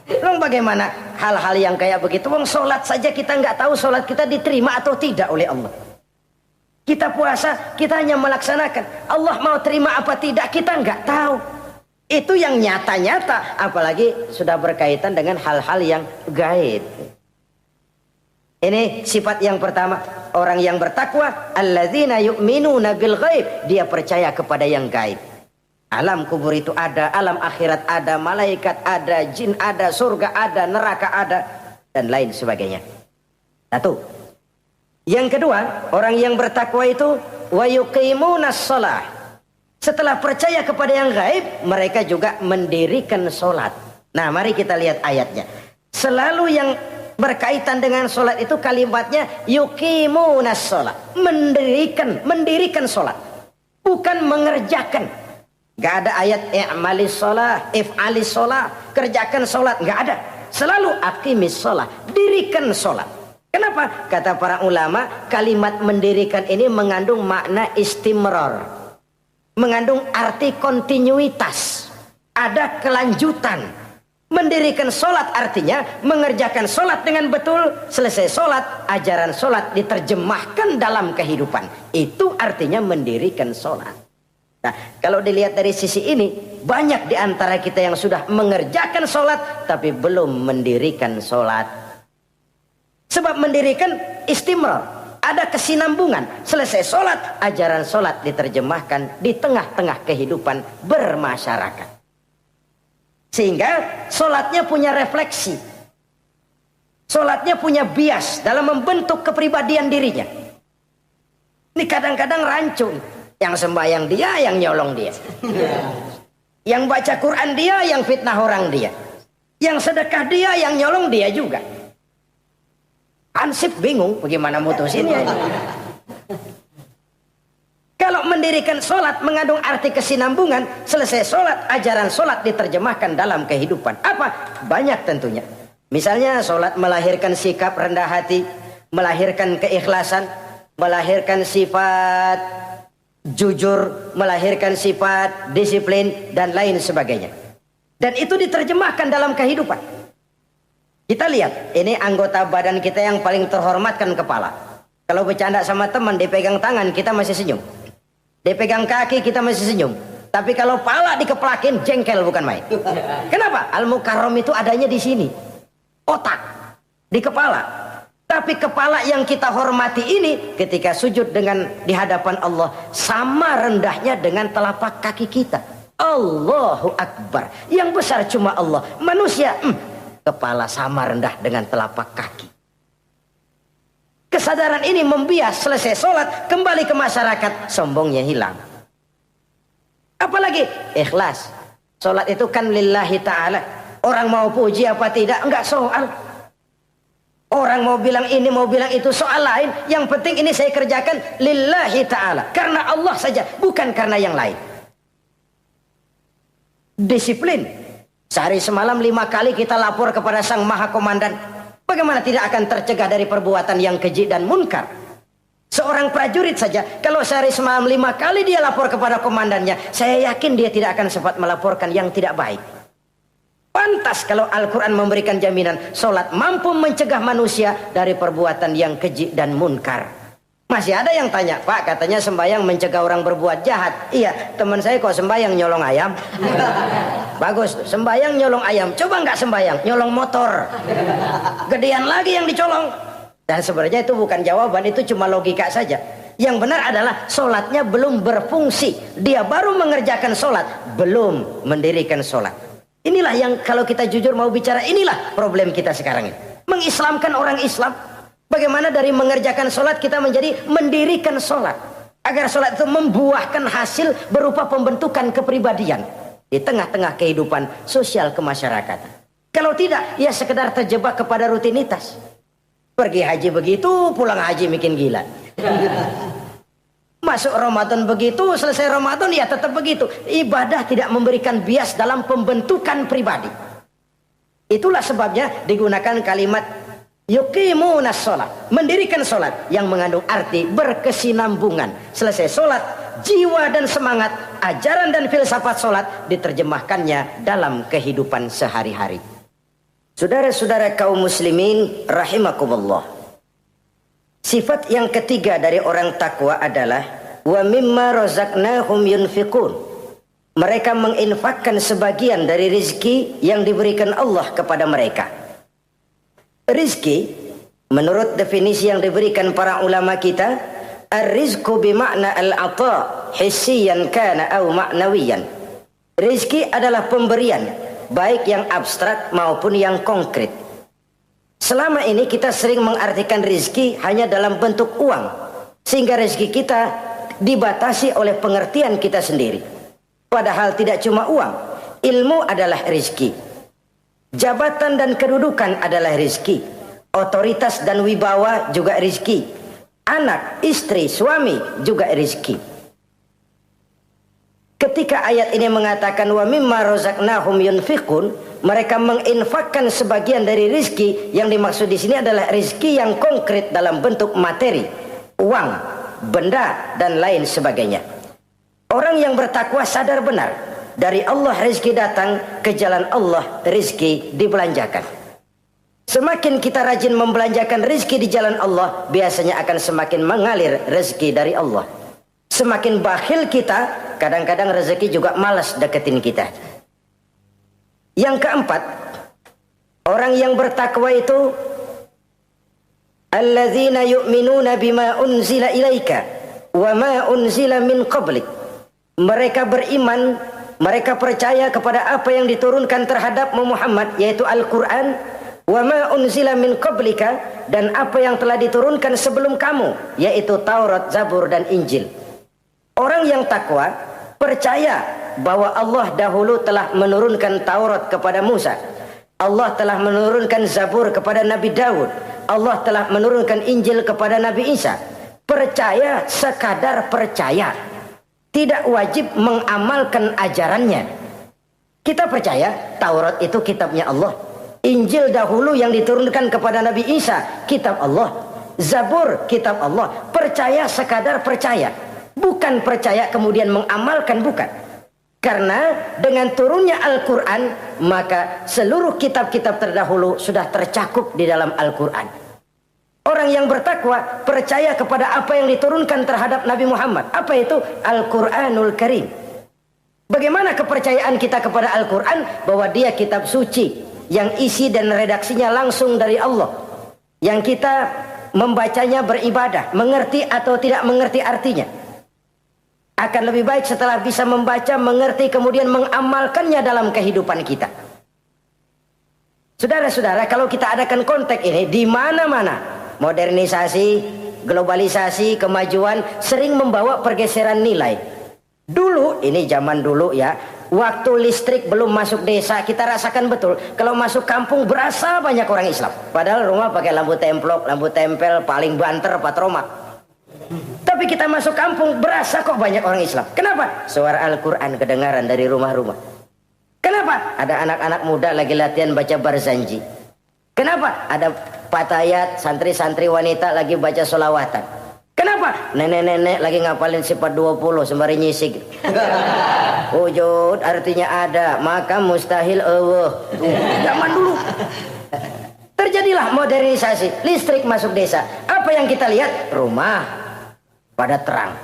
Long bagaimana hal-hal yang kayak begitu? Wong sholat saja kita nggak tahu sholat kita diterima atau tidak oleh Allah. Kita puasa, kita hanya melaksanakan. Allah mau terima apa tidak kita nggak tahu. Itu yang nyata-nyata, apalagi sudah berkaitan dengan hal-hal yang gaib. Ini sifat yang pertama, orang yang bertakwa, alladzina yu'minuna bil ghaib, dia percaya kepada yang gaib. Alam kubur itu ada, alam akhirat ada, malaikat ada, jin ada, surga ada, neraka ada, dan lain sebagainya. Satu. Yang kedua, orang yang bertakwa itu wa yuqimunas shalah. Setelah percaya kepada yang gaib, mereka juga mendirikan sholat. Nah, mari kita lihat ayatnya. Selalu yang berkaitan dengan sholat itu kalimatnya yuqimunas shalah. Mendirikan sholat. Bukan mengerjakan. Gak ada ayat i'malis sholah, if'alis sholah, kerjakan sholat. Gak ada. Selalu aqimis sholah, dirikan sholat. Kenapa? Kata para ulama, kalimat mendirikan ini mengandung makna istimrar, mengandung arti kontinuitas, ada kelanjutan. Mendirikan sholat artinya mengerjakan sholat dengan betul. Selesai sholat, ajaran sholat diterjemahkan dalam kehidupan. Itu artinya mendirikan sholat. Nah, kalau dilihat dari sisi ini, banyak di antara kita yang sudah mengerjakan sholat tapi belum mendirikan sholat. Sebab mendirikan istimrar, ada kesinambungan. Selesai sholat, ajaran sholat diterjemahkan di tengah-tengah kehidupan bermasyarakat. Sehingga sholatnya punya refleksi, sholatnya punya bias dalam membentuk kepribadian dirinya. Ini kadang-kadang rancu. Yang sembahyang dia, yang nyolong dia. Yang baca Quran dia, yang fitnah orang dia. Yang sedekah dia, yang nyolong dia juga. Ansip bingung bagaimana mutusinnya. Kalau mendirikan sholat mengandung arti kesinambungan, selesai sholat, ajaran sholat diterjemahkan dalam kehidupan. Apa? Banyak tentunya. Misalnya sholat melahirkan sikap rendah hati, melahirkan keikhlasan, melahirkan sifat jujur, melahirkan sifat disiplin, dan lain sebagainya. Dan itu diterjemahkan dalam kehidupan. Kita lihat, ini anggota badan kita yang paling terhormat kan kepala. Kalau bercanda sama teman, dipegang tangan, kita masih senyum. Dipegang kaki, kita masih senyum. Tapi kalau pala dikeplakin, jengkel bukan main. Kenapa? Al-Mukarram itu adanya di sini. Otak, di kepala. Tapi kepala yang kita hormati ini ketika sujud di hadapan Allah sama rendahnya dengan telapak kaki kita. Allahu Akbar. Yang besar cuma Allah. Manusia, kepala sama rendah dengan telapak kaki. Kesadaran ini membias, selesai sholat, kembali ke masyarakat, sombongnya hilang. Apalagi ikhlas. Sholat itu kan lillahi ta'ala. Orang mau puji apa tidak, enggak soal. Orang mau bilang ini, mau bilang itu, soal lain. Yang penting ini saya kerjakan lillahi ta'ala, karena Allah saja, bukan karena yang lain. Disiplin. Sehari semalam 5 kali kita lapor kepada Sang Maha Komandan. Bagaimana tidak akan tercegah dari perbuatan yang keji dan munkar? Seorang prajurit saja, kalau sehari semalam 5 kali dia lapor kepada komandannya, saya yakin dia tidak akan sempat melaporkan yang tidak baik. Pantas kalau Al-Quran memberikan jaminan solat mampu mencegah manusia dari perbuatan yang keji dan munkar. Masih ada yang tanya, Pak, katanya sembahyang mencegah orang berbuat jahat. Iya, teman saya kok sembahyang nyolong ayam. Bagus, sembahyang nyolong ayam. Coba nggak sembahyang, nyolong motor. Gedean lagi yang dicolong. Dan sebenarnya itu bukan jawaban, itu cuma logika saja. Yang benar adalah solatnya belum berfungsi. Dia baru mengerjakan solat, belum mendirikan solat. Inilah yang kalau kita jujur mau bicara, inilah problem kita sekarang ini. Mengislamkan orang Islam. Bagaimana dari mengerjakan solat kita menjadi mendirikan solat. Agar solat itu membuahkan hasil berupa pembentukan kepribadian. Di tengah-tengah kehidupan sosial kemasyarakatan. Kalau tidak, ya sekedar terjebak kepada rutinitas. Pergi haji begitu, pulang haji bikin gila. Masuk Ramadan begitu, selesai Ramadan ya tetap begitu. Ibadah tidak memberikan bias dalam pembentukan pribadi. Itulah sebabnya digunakan kalimat yuqimunas sholat, mendirikan sholat, yang mengandung arti berkesinambungan. Selesai sholat, jiwa dan semangat, ajaran dan filsafat sholat diterjemahkannya dalam kehidupan sehari-hari. Saudara-saudara kaum muslimin rahimakumullah. Sifat yang ketiga dari orang takwa adalah wa mimma razaqnahum yunfiqun. Mereka menginfakkan sebagian dari rizki yang diberikan Allah kepada mereka. Rizki menurut definisi yang diberikan para ulama kita, ar-rizqu bimakna al-ata hissiyan kana aw ma'nawiyan. Rizki adalah pemberian, baik yang abstrak maupun yang konkret. Selama ini kita sering mengartikan rizki hanya dalam bentuk uang, sehingga rizki kita dibatasi oleh pengertian kita sendiri. Padahal tidak cuma uang, ilmu adalah rizki, jabatan dan kedudukan adalah rizki, otoritas dan wibawa juga rizki, anak, istri, suami juga rizki. Ketika ayat ini mengatakan wa mimma razaqnahum yunfiqun, mereka menginfakkan sebagian dari rizki, yang dimaksud di sini adalah rizki yang konkret dalam bentuk materi, uang, benda dan lain sebagainya. Orang yang bertakwa sadar benar dari Allah rizki datang, ke jalan Allah rizki dibelanjakan. Semakin kita rajin membelanjakan rizki di jalan Allah, biasanya akan semakin mengalir rezeki dari Allah. Semakin bakhil kita, kadang-kadang rezeki juga malas deketin kita. Yang keempat, orang yang bertakwa itu alladzina yu'minuna bima unzila ilaika wa ma unzila min qablik. Mereka beriman, mereka percaya kepada apa yang diturunkan terhadap Muhammad, yaitu Al-Quran, wa ma unzila min qablika, dan apa yang telah diturunkan sebelum kamu, yaitu Taurat, Zabur dan Injil. Orang yang takwa percaya bahwa Allah dahulu telah menurunkan Taurat kepada Musa, Allah telah menurunkan Zabur kepada Nabi Daud, Allah telah menurunkan Injil kepada Nabi Isa. Percaya sekadar percaya, tidak wajib mengamalkan ajarannya. Kita percaya Taurat itu kitabnya Allah, Injil dahulu yang diturunkan kepada Nabi Isa kitab Allah, Zabur kitab Allah. Percaya sekadar percaya, bukan percaya kemudian mengamalkan, bukan. Karena dengan turunnya Al-Quran, maka seluruh kitab-kitab terdahulu sudah tercakup di dalam Al-Quran. Orang yang bertakwa percaya kepada apa yang diturunkan terhadap Nabi Muhammad. Apa itu? Al-Quranul Karim. Bagaimana kepercayaan kita kepada Al-Quran? Bahwa dia kitab suci yang isi dan redaksinya langsung dari Allah, yang kita membacanya beribadah, mengerti atau tidak mengerti artinya. Akan lebih baik setelah bisa membaca, mengerti, kemudian mengamalkannya dalam kehidupan kita. Saudara-saudara, kalau kita adakan konteks ini di mana-mana, modernisasi, globalisasi, kemajuan sering membawa pergeseran nilai. Dulu, ini zaman dulu ya, Waktu listrik belum masuk desa, kita rasakan betul. Kalau masuk kampung berasa banyak orang Islam. Padahal rumah pakai lampu templok, lampu tempel, paling banter, patroma. Tapi kita masuk kampung berasa kok banyak orang Islam. Kenapa? Suara Al-Quran kedengaran dari rumah-rumah. Kenapa? Ada anak-anak muda lagi latihan baca barzanji. Kenapa? Ada patayat, santri-santri wanita lagi baca sholawatan. Kenapa? Nenek-nenek lagi ngapalin sifat 20 sembari nyisik. Wujud artinya ada, maka mustahil Allah. Zaman dulu terjadilah modernisasi, listrik masuk desa. Apa yang kita lihat? Rumah pada terang.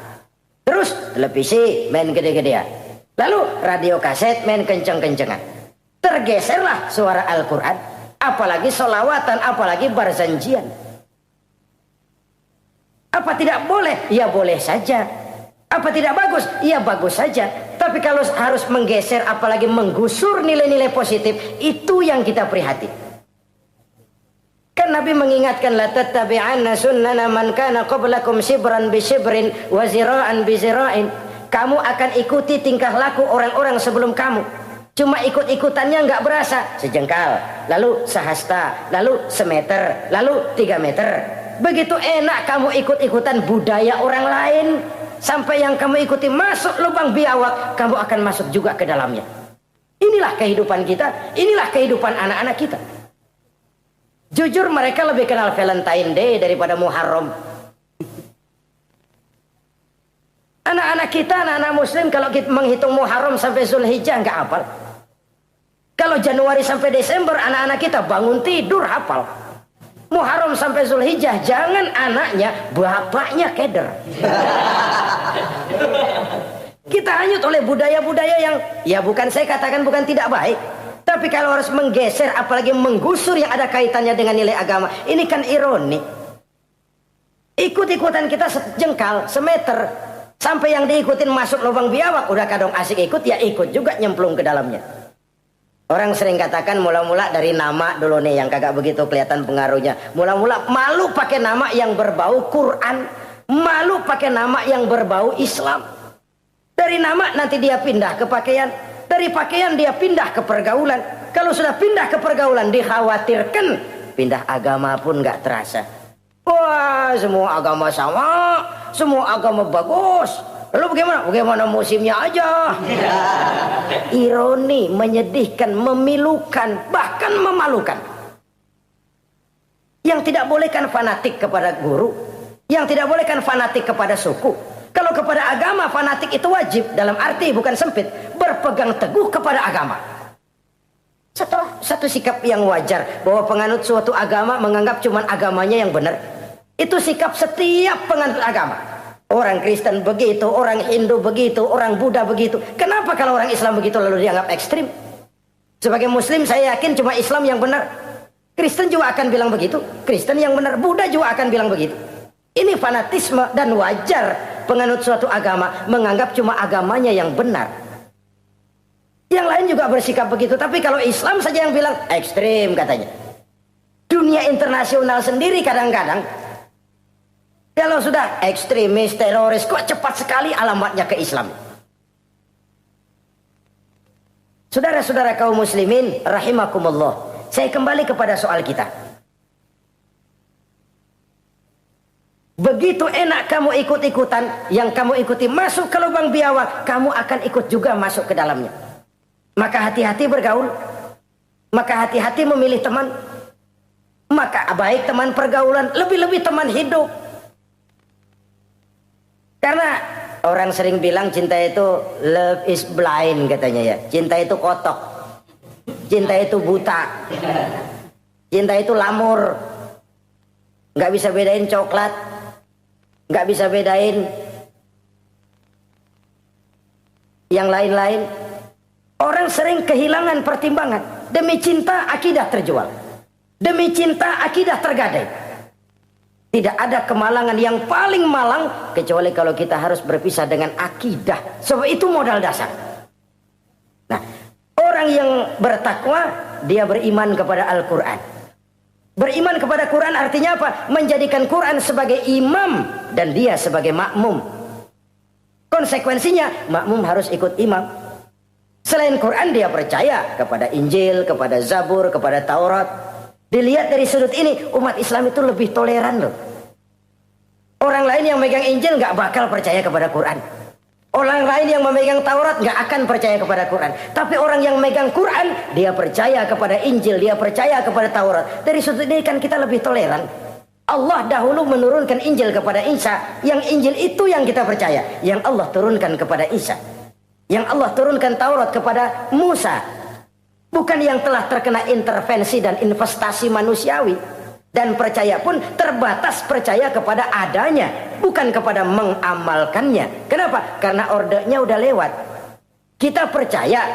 Terus televisi main gede-gedean. Lalu radio kaset main kenceng-kencengan. Tergeserlah suara Al-Quran, apalagi sholawatan, apalagi barzanjian. Apa tidak boleh? Ya boleh saja. Apa tidak bagus? Ya bagus saja. Tapi kalau harus menggeser, apalagi menggusur nilai-nilai positif, itu yang kita prihatin. Kan Nabi mengingatkan, la tattabi'anna sunnana man kana qablakum shibran bi shibrin wa zira'an bi zira'in. Kamu akan ikuti tingkah laku orang-orang sebelum kamu. Cuma ikut-ikutannya nggak berasa. Sejengkal, lalu sehasta, lalu semeter, lalu 3 meter. Begitu enak kamu ikut-ikutan budaya orang lain. Sampai yang kamu ikuti masuk lubang biawak, kamu akan masuk juga ke dalamnya. Inilah kehidupan kita, inilah kehidupan anak-anak kita. Jujur mereka lebih kenal Valentine Day daripada Muharram. Anak-anak kita, anak-anak muslim kalau kita menghitung Muharram sampai Zulhijjah nggak hafal. Kalau Januari sampai Desember anak-anak kita bangun tidur hafal. Muharram sampai Zulhijjah, jangan anaknya, bapaknya keder. Kita hanyut oleh budaya-budaya yang, ya bukan saya katakan bukan tidak baik. Tapi kalau harus menggeser, apalagi menggusur yang ada kaitannya dengan nilai agama, ini kan ironi. Ikut-ikutan kita sejengkal, semeter, sampai yang diikutin masuk lubang biawak, udah kadang asik ikut, ya ikut juga nyemplung ke dalamnya. Orang sering katakan mula-mula dari nama dulu nih yang kagak begitu kelihatan pengaruhnya. Mula-mula malu pakai nama yang berbau Quran, malu pakai nama yang berbau Islam. Dari nama nanti dia pindah ke pakaian, dari pakaian dia pindah ke pergaulan. Kalau sudah pindah ke pergaulan dikhawatirkan pindah agama pun nggak terasa. Wah, semua agama sama, semua agama bagus. Lalu bagaimana? Bagaimana musimnya aja. Ironi, menyedihkan, memilukan, bahkan memalukan. Yang tidak boleh kan fanatik kepada guru, yang tidak boleh kan fanatik kepada suku. Kalau kepada agama fanatik itu wajib, dalam arti bukan sempit, berpegang teguh kepada agama. Satu sikap yang wajar, bahwa penganut suatu agama menganggap cuma agamanya yang benar. Itu sikap setiap penganut agama. Orang Kristen begitu, orang Hindu begitu, orang Buddha begitu. Kenapa kalau orang Islam begitu lalu dianggap ekstrim? Sebagai Muslim saya yakin cuma Islam yang benar. Kristen juga akan bilang begitu. Kristen yang benar, Buddha juga akan bilang begitu. Ini fanatisme dan wajar penganut suatu agama menganggap cuma agamanya yang benar. Yang lain juga bersikap begitu. Tapi kalau Islam saja yang bilang ekstrim katanya. Dunia internasional sendiri kadang-kadang kalau sudah ekstremis, teroris, kok cepat sekali alamatnya ke Islam. Saudara-saudara kaum muslimin, rahimakumullah. Saya kembali kepada soal kita. Begitu enak kamu ikut-ikutan, yang kamu ikuti masuk ke lubang biawak, kamu akan ikut juga masuk ke dalamnya. Maka hati-hati bergaul. Maka hati-hati memilih teman. Maka baik teman pergaulan, lebih-lebih teman hidup. Karena orang sering bilang cinta itu love is blind katanya ya. Cinta itu kotok. Cinta itu buta. Cinta itu lamur. Nggak bisa bedain coklat. Nggak bisa bedain yang lain-lain. Orang sering kehilangan pertimbangan. Demi cinta akidah terjual. Demi cinta akidah tergadai. Tidak ada kemalangan yang paling malang kecuali kalau kita harus berpisah dengan akidah. Sebab itu modal dasar. Nah, orang yang bertakwa dia beriman kepada Al-Quran. Beriman kepada Quran artinya apa? Menjadikan Quran sebagai imam dan dia sebagai makmum. Konsekuensinya makmum harus ikut imam. Selain Quran dia percaya kepada Injil, kepada Zabur, kepada Taurat. Dilihat dari sudut ini, umat Islam itu lebih toleran loh. Orang lain yang megang Injil nggak bakal percaya kepada Quran. Orang lain yang memegang Taurat nggak akan percaya kepada Quran. Tapi orang yang megang Quran, dia percaya kepada Injil, dia percaya kepada Taurat. Dari sudut ini kan kita lebih toleran. Allah dahulu menurunkan Injil kepada Isa. Yang Injil itu yang kita percaya. Yang Allah turunkan kepada Isa. Yang Allah turunkan Taurat kepada Musa. Bukan yang telah terkena intervensi dan investasi manusiawi. Dan percaya pun terbatas percaya kepada adanya, bukan kepada mengamalkannya. Kenapa? Karena ordenya udah lewat. Kita percaya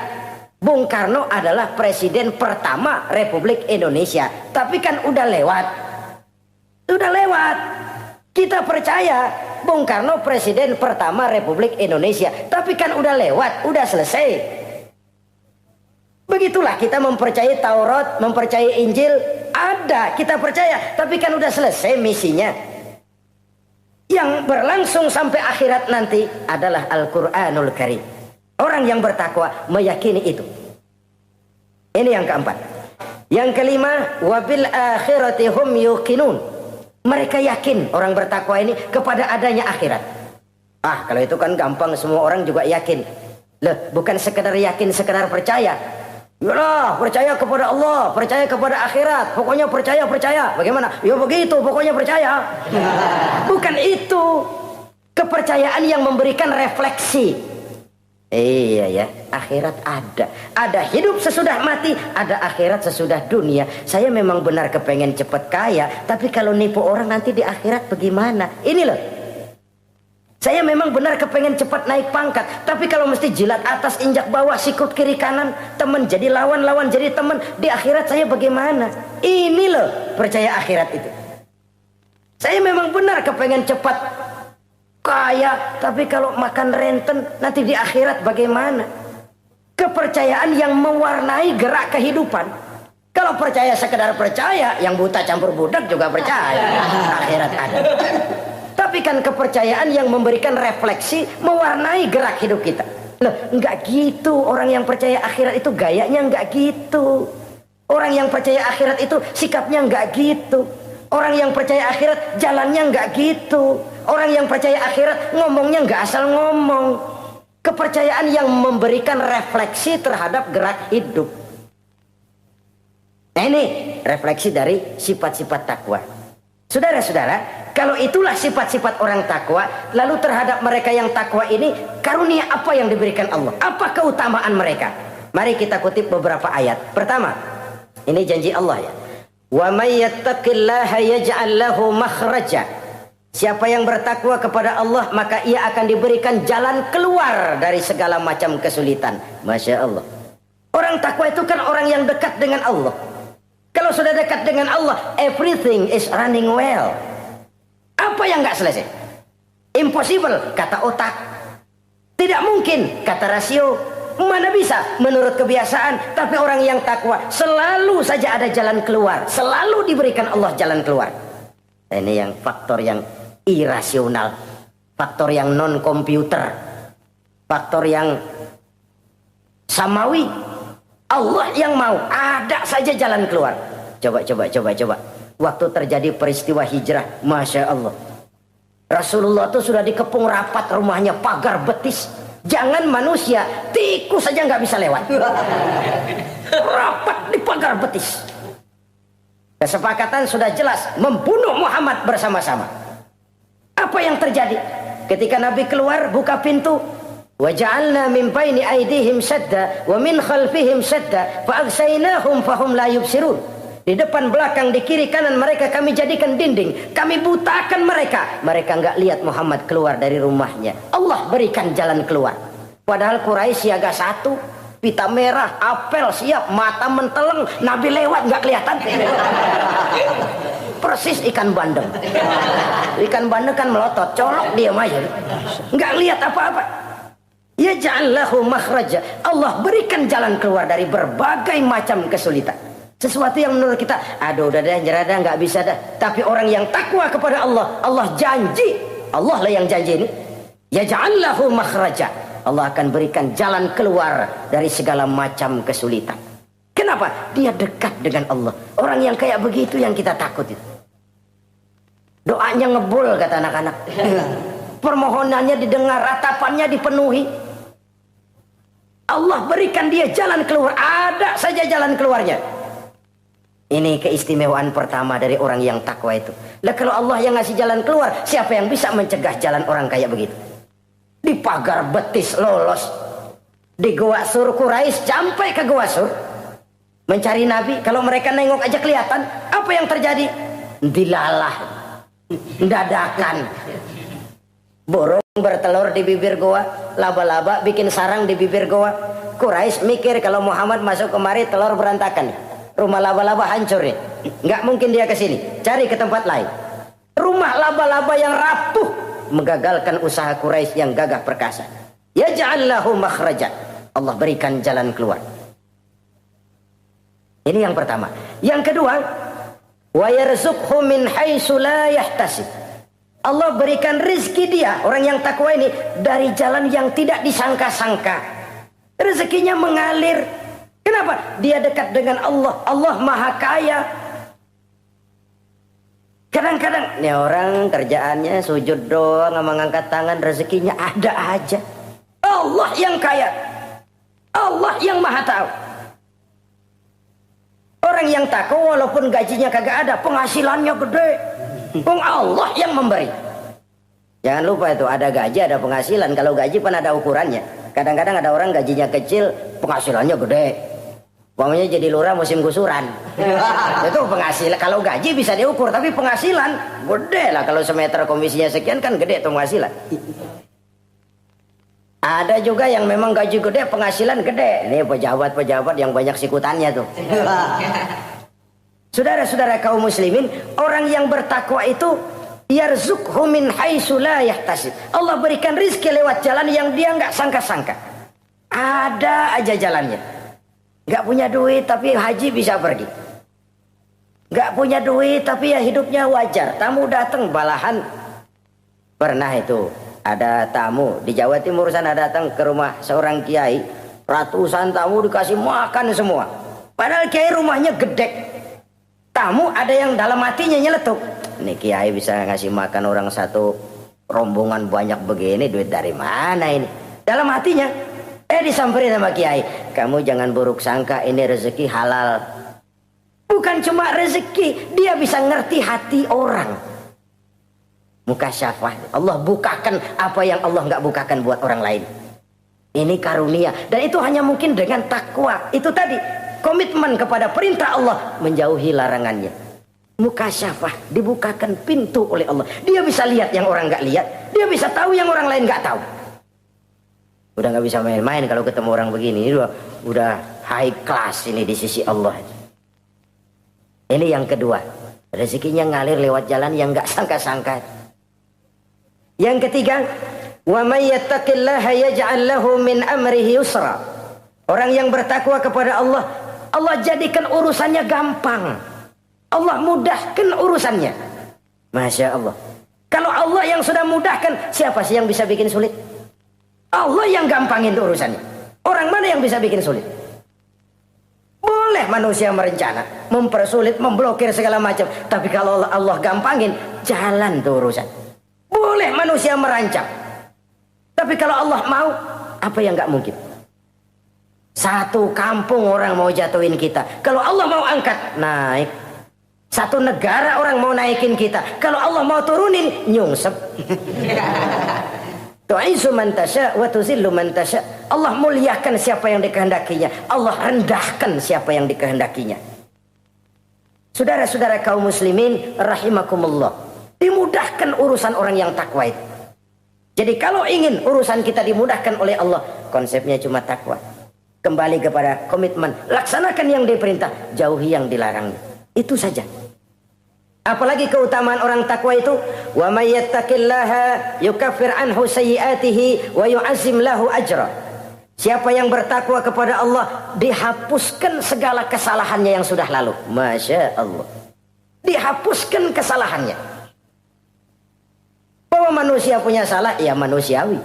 Bung Karno adalah presiden pertama Republik Indonesia. Tapi kan udah lewat. Udah lewat. Kita percaya Bung Karno presiden pertama Republik Indonesia. Tapi kan udah lewat, udah selesai. Begitulah kita mempercayai Taurat, mempercayai Injil. Ada, kita percaya, tapi kan udah selesai misinya. Yang berlangsung sampai akhirat nanti adalah Al-Quranul Karim. Orang yang bertakwa meyakini itu. Ini yang keempat. Yang kelima, wabil akhirati hum yuqinun. Mereka yakin, orang bertakwa ini, kepada adanya akhirat. Kalau itu kan gampang, semua orang juga yakin. Loh, bukan sekedar yakin, sekedar percaya. Yalah, percaya kepada Allah, percaya kepada akhirat, pokoknya percaya. Bagaimana? Ya begitu, pokoknya percaya. Bukan itu. Kepercayaan yang memberikan refleksi. Iya ya, akhirat ada. Ada hidup sesudah mati, ada akhirat sesudah dunia. Saya memang benar kepengen cepat kaya, tapi kalau nipu orang nanti di akhirat bagaimana? Ini loh. Saya memang benar kepengen cepat naik pangkat, tapi kalau mesti jilat atas injak bawah, sikut kiri kanan, teman jadi lawan, lawan jadi teman, di akhirat saya bagaimana? Ini loh percaya akhirat itu. Saya memang benar kepengen cepat kaya, tapi kalau makan renten nanti di akhirat bagaimana? Kepercayaan yang mewarnai gerak kehidupan. Kalau percaya sekedar percaya, yang buta campur budak juga percaya akhirat ada. Tapi kan kepercayaan yang memberikan refleksi, mewarnai gerak hidup kita. Loh, enggak gitu. Orang yang percaya akhirat itu gayanya enggak gitu. Orang yang percaya akhirat itu sikapnya enggak gitu. Orang yang percaya akhirat jalannya enggak gitu. Orang yang percaya akhirat ngomongnya enggak asal ngomong. Kepercayaan yang memberikan refleksi terhadap gerak hidup. Nah, ini refleksi dari sifat-sifat takwa. Saudara-saudara, kalau itulah sifat-sifat orang takwa, lalu terhadap mereka yang takwa ini, karunia apa yang diberikan Allah? Apa keutamaan mereka? Mari kita kutip beberapa ayat. Pertama, ini janji Allah ya. Wa may yattaqillaha yaj'al lahu makhraja. Siapa yang bertakwa kepada Allah, maka ia akan diberikan jalan keluar dari segala macam kesulitan. Masya Allah. Orang takwa itu kan orang yang dekat dengan Allah. Kalau sudah dekat dengan Allah, everything is running well. Apa yang nggak selesai? Impossible, kata otak. Tidak mungkin, kata rasio. Mana bisa menurut kebiasaan. Tapi orang yang takwa selalu saja ada jalan keluar. Selalu diberikan Allah jalan keluar. Ini yang faktor yang irasional. Faktor yang non komputer. Faktor yang samawi. Allah yang mau, ada saja jalan keluar. Coba. Waktu terjadi peristiwa hijrah, Masya Allah. Rasulullah itu sudah dikepung rapat rumahnya, pagar betis. Jangan manusia, tikus saja nggak bisa lewat. Rapat di pagar betis. Kesepakatan sudah jelas, membunuh Muhammad bersama-sama. Apa yang terjadi? Ketika Nabi keluar, buka pintu. وَجَعَلْنَا مِنْ بَيْنِ أَيْدِيهِمْ سَدًّا وَمِنْ خَلْفِهِمْ سَدًّا فَأَغْشَيْنَاهُمْ فَهُمْ لَا يُبْصِرُونَ. Di depan, belakang, di kiri, kanan mereka kami jadikan dinding. Kami butakan mereka. Mereka enggak lihat Muhammad keluar dari rumahnya. Allah berikan jalan keluar. Padahal Quraisy siaga satu, pita merah, apel siap, mata menteleng, Nabi lewat enggak kelihatan. Persis ikan bandeng. Ikan bandeng kan melotot, colok diam aja. Enggak lihat apa-apa. Yaj'al lahu makhraja. Allah berikan jalan keluar dari berbagai macam kesulitan. Sesuatu yang menurut kita, aduh udah dah, nyerah dah, nggak bisa dah. Tapi orang yang takwa kepada Allah, Allah janji. Allah lah yang janji ini. Yaj'al lahu makhraja. Allah akan berikan jalan keluar dari segala macam kesulitan. Kenapa? Dia dekat dengan Allah. Orang yang kayak begitu yang kita takut itu. Doanya ngebul kata anak-anak. Permohonannya didengar, ratapannya dipenuhi. Allah berikan dia jalan keluar. Ada saja jalan keluarnya. Ini keistimewaan pertama dari orang yang takwa itu. Lah kalau Allah yang ngasih jalan keluar, siapa yang bisa mencegah jalan orang kayak begitu? Di pagar betis lolos. Di Gua Sur Quraisy sampai ke Gua Sur. Mencari Nabi. Kalau mereka nengok aja kelihatan. Apa yang terjadi? Dilalah. Dadakan. Burung bertelur di bibir goa. Laba-laba bikin sarang di bibir goa. Quraisy mikir kalau Muhammad masuk kemari telur berantakan. Rumah laba-laba hancur nih. Nggak mungkin dia ke sini. Cari ke tempat lain. Rumah laba-laba yang rapuh menggagalkan usaha Quraisy yang gagah perkasa. Yaj'al lahu makhraja. Allah berikan jalan keluar. Ini yang pertama. Yang kedua, wa yarzuqhu min haitsu la yahtasib. Allah berikan rezeki dia, orang yang takwa ini, dari jalan yang tidak disangka-sangka. Rezekinya mengalir. Kenapa? Dia dekat dengan Allah. Allah Maha Kaya. Kadang-kadang nih orang kerjaannya sujud doang, mengangkat tangan, rezekinya ada aja. Allah yang kaya. Allah yang Maha tahu. Orang yang takwa walaupun gajinya kagak ada, penghasilannya gede. Allah yang memberi. Jangan lupa itu, ada gaji, ada penghasilan. Kalau gaji kan ada ukurannya. Kadang-kadang ada orang gajinya kecil, penghasilannya gede. Umpamanya jadi lurah musim gusuran. Itu penghasilan. Kalau gaji bisa diukur, tapi penghasilan gede lah. Kalau semeter komisinya sekian kan gede tuh penghasilan. Ada juga yang memang gaji gede, penghasilan gede. Ini pejabat-pejabat yang banyak sikutannya tuh. Saudara-saudara kaum muslimin, orang yang bertakwa itu yarzuqhu min haitsu la yahtasib. Allah berikan rizki lewat jalan yang dia nggak sangka-sangka. Ada aja jalannya. Nggak punya duit tapi haji bisa pergi. Nggak punya duit tapi ya hidupnya wajar. Tamu datang balahan. Pernah itu ada tamu di Jawa Timur sana datang ke rumah seorang kiai. Ratusan tamu dikasih makan semua. Padahal kiai rumahnya gede. Tamu ada yang dalam hatinya nyeletuk. Ini kiai bisa ngasih makan orang satu rombongan banyak begini, duit dari mana ini? Dalam hatinya. Disamperin sama kiai. Kamu jangan buruk sangka, ini rezeki halal. Bukan cuma rezeki, dia bisa ngerti hati orang. Mukasyafah. Allah bukakan apa yang Allah nggak bukakan buat orang lain. Ini karunia. Dan itu hanya mungkin dengan takwa. Itu tadi. Komitmen kepada perintah Allah, menjauhi larangannya. Mukasyafah, dibukakan pintu oleh Allah. Dia bisa lihat yang orang nggak lihat. Dia bisa tahu yang orang lain nggak tahu. Udah nggak bisa main-main kalau ketemu orang begini. Ini udah high class ini di sisi Allah. Ini yang kedua. Rezekinya ngalir lewat jalan yang nggak sangka-sangka. Yang ketiga, wa may yattaqillaha yaj'al lahu min amrihi yusra. Orang yang bertakwa kepada Allah, Allah jadikan urusannya gampang. Allah mudahkan urusannya. Masya Allah. Kalau Allah yang sudah mudahkan, siapa sih yang bisa bikin sulit? Allah yang gampangin urusannya. Orang mana yang bisa bikin sulit? Boleh manusia merencana, mempersulit, memblokir segala macam. Tapi kalau Allah gampangin, jalan tuh urusan. Boleh manusia merancang. Tapi kalau Allah mau, apa yang gak mungkin? Satu kampung orang mau jatuhin kita. Kalau Allah mau angkat, naik. Satu negara orang mau naikin kita. Kalau Allah mau turunin, nyungsep. Tu'izu man tasya wa tuzillu man tasya. Allah muliakan siapa yang dikehendakinya. Allah rendahkan siapa yang dikehendakinya. Saudara-saudara kaum muslimin rahimakumullah. Dimudahkan urusan orang yang takwa itu. Jadi kalau ingin urusan kita dimudahkan oleh Allah, konsepnya cuma takwa. Kembali kepada komitmen, laksanakan yang diperintah, jauhi yang dilarang. Itu saja. Apalagi keutamaan orang takwa itu, wa may yattaqillaha yukaffir anhu sayyi'atihi wa yu'azzim lahu ajra. Siapa yang bertakwa kepada Allah, dihapuskan segala kesalahannya yang sudah lalu. Masya Allah. Dihapuskan kesalahannya. Bahwa manusia punya salah, ya manusiawi.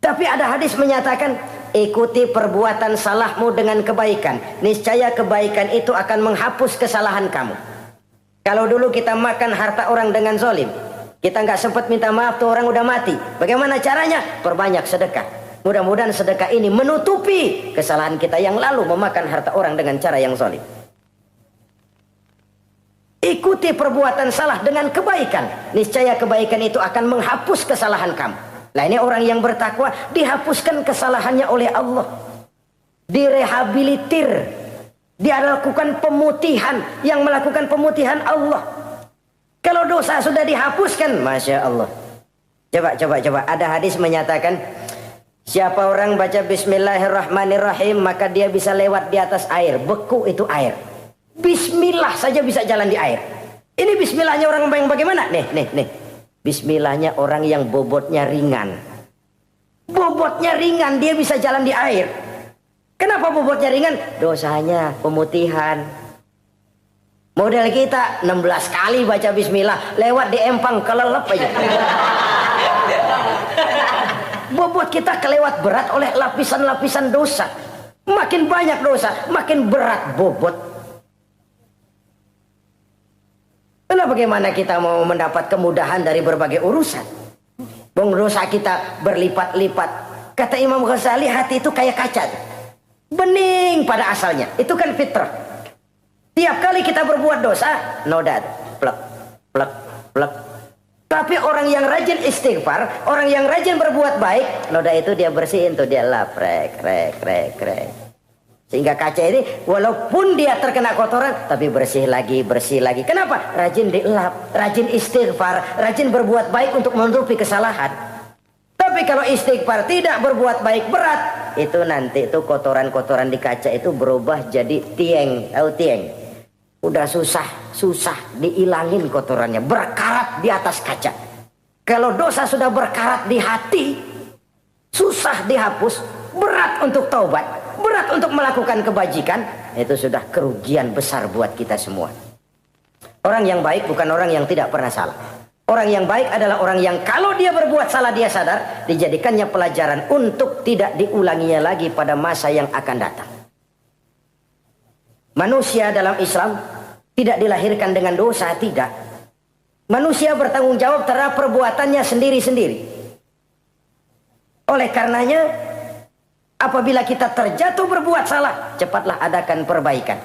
Tapi ada hadis menyatakan, ikuti perbuatan salahmu dengan kebaikan. Niscaya kebaikan itu akan menghapus kesalahan kamu. Kalau dulu kita makan harta orang dengan zalim, kita nggak sempat minta maaf, tuh orang udah mati. Bagaimana caranya? Perbanyak sedekah. Mudah-mudahan sedekah ini menutupi kesalahan kita yang lalu memakan harta orang dengan cara yang zalim. Ikuti perbuatan salah dengan kebaikan. Niscaya kebaikan itu akan menghapus kesalahan kamu. Nah, ini orang yang bertakwa dihapuskan kesalahannya oleh Allah. Direhabilitir. Dia lakukan pemutihan. Yang melakukan pemutihan Allah. Kalau dosa sudah dihapuskan, Masya Allah. Coba. Ada hadis menyatakan, siapa orang baca Bismillahirrahmanirrahim, maka dia bisa lewat di atas air. Beku itu air. Bismillah saja bisa jalan di air. Ini bismillahnya orang yang bagaimana? Nih. Bismillahnya orang yang bobotnya ringan. Bobotnya ringan, dia bisa jalan di air. Kenapa bobotnya ringan? Dosanya pemutihan. Model kita 16 kali baca bismillah, lewat di empang kelelep aja. Bobot kita kelewat berat oleh lapisan-lapisan dosa. Makin banyak dosa, makin berat bobot. Lalu bagaimana kita mau mendapat kemudahan dari berbagai urusan? Bung, dosa kita berlipat-lipat. Kata Imam Ghazali, hati itu kayak kaca. Bening pada asalnya. Itu kan fitrah. Tiap kali kita berbuat dosa, noda. Plek. Tapi orang yang rajin istighfar, orang yang rajin berbuat baik, noda itu dia bersihin tuh, dia lap, rek. Sehingga kaca ini walaupun dia terkena kotoran, tapi bersih lagi. Kenapa? Rajin dilap, rajin istighfar, rajin berbuat baik untuk menutupi kesalahan. Tapi kalau istighfar tidak berbuat baik berat, itu nanti itu kotoran-kotoran di kaca itu berubah jadi tieng. Tahu tieng? Udah susah diilangin kotorannya, berkarat di atas kaca. Kalau dosa sudah berkarat di hati, susah dihapus, berat untuk taubat, berat untuk melakukan kebajikan, itu sudah kerugian besar buat kita semua. Orang yang baik bukan orang yang tidak pernah salah. Orang yang baik adalah orang yang kalau dia berbuat salah dia sadar, dijadikannya pelajaran untuk tidak diulanginya lagi pada masa yang akan datang. Manusia dalam Islam tidak dilahirkan dengan dosa, tidak. Manusia bertanggung jawab terhadap perbuatannya sendiri-sendiri. Oleh karenanya, apabila kita terjatuh berbuat salah, cepatlah adakan perbaikan.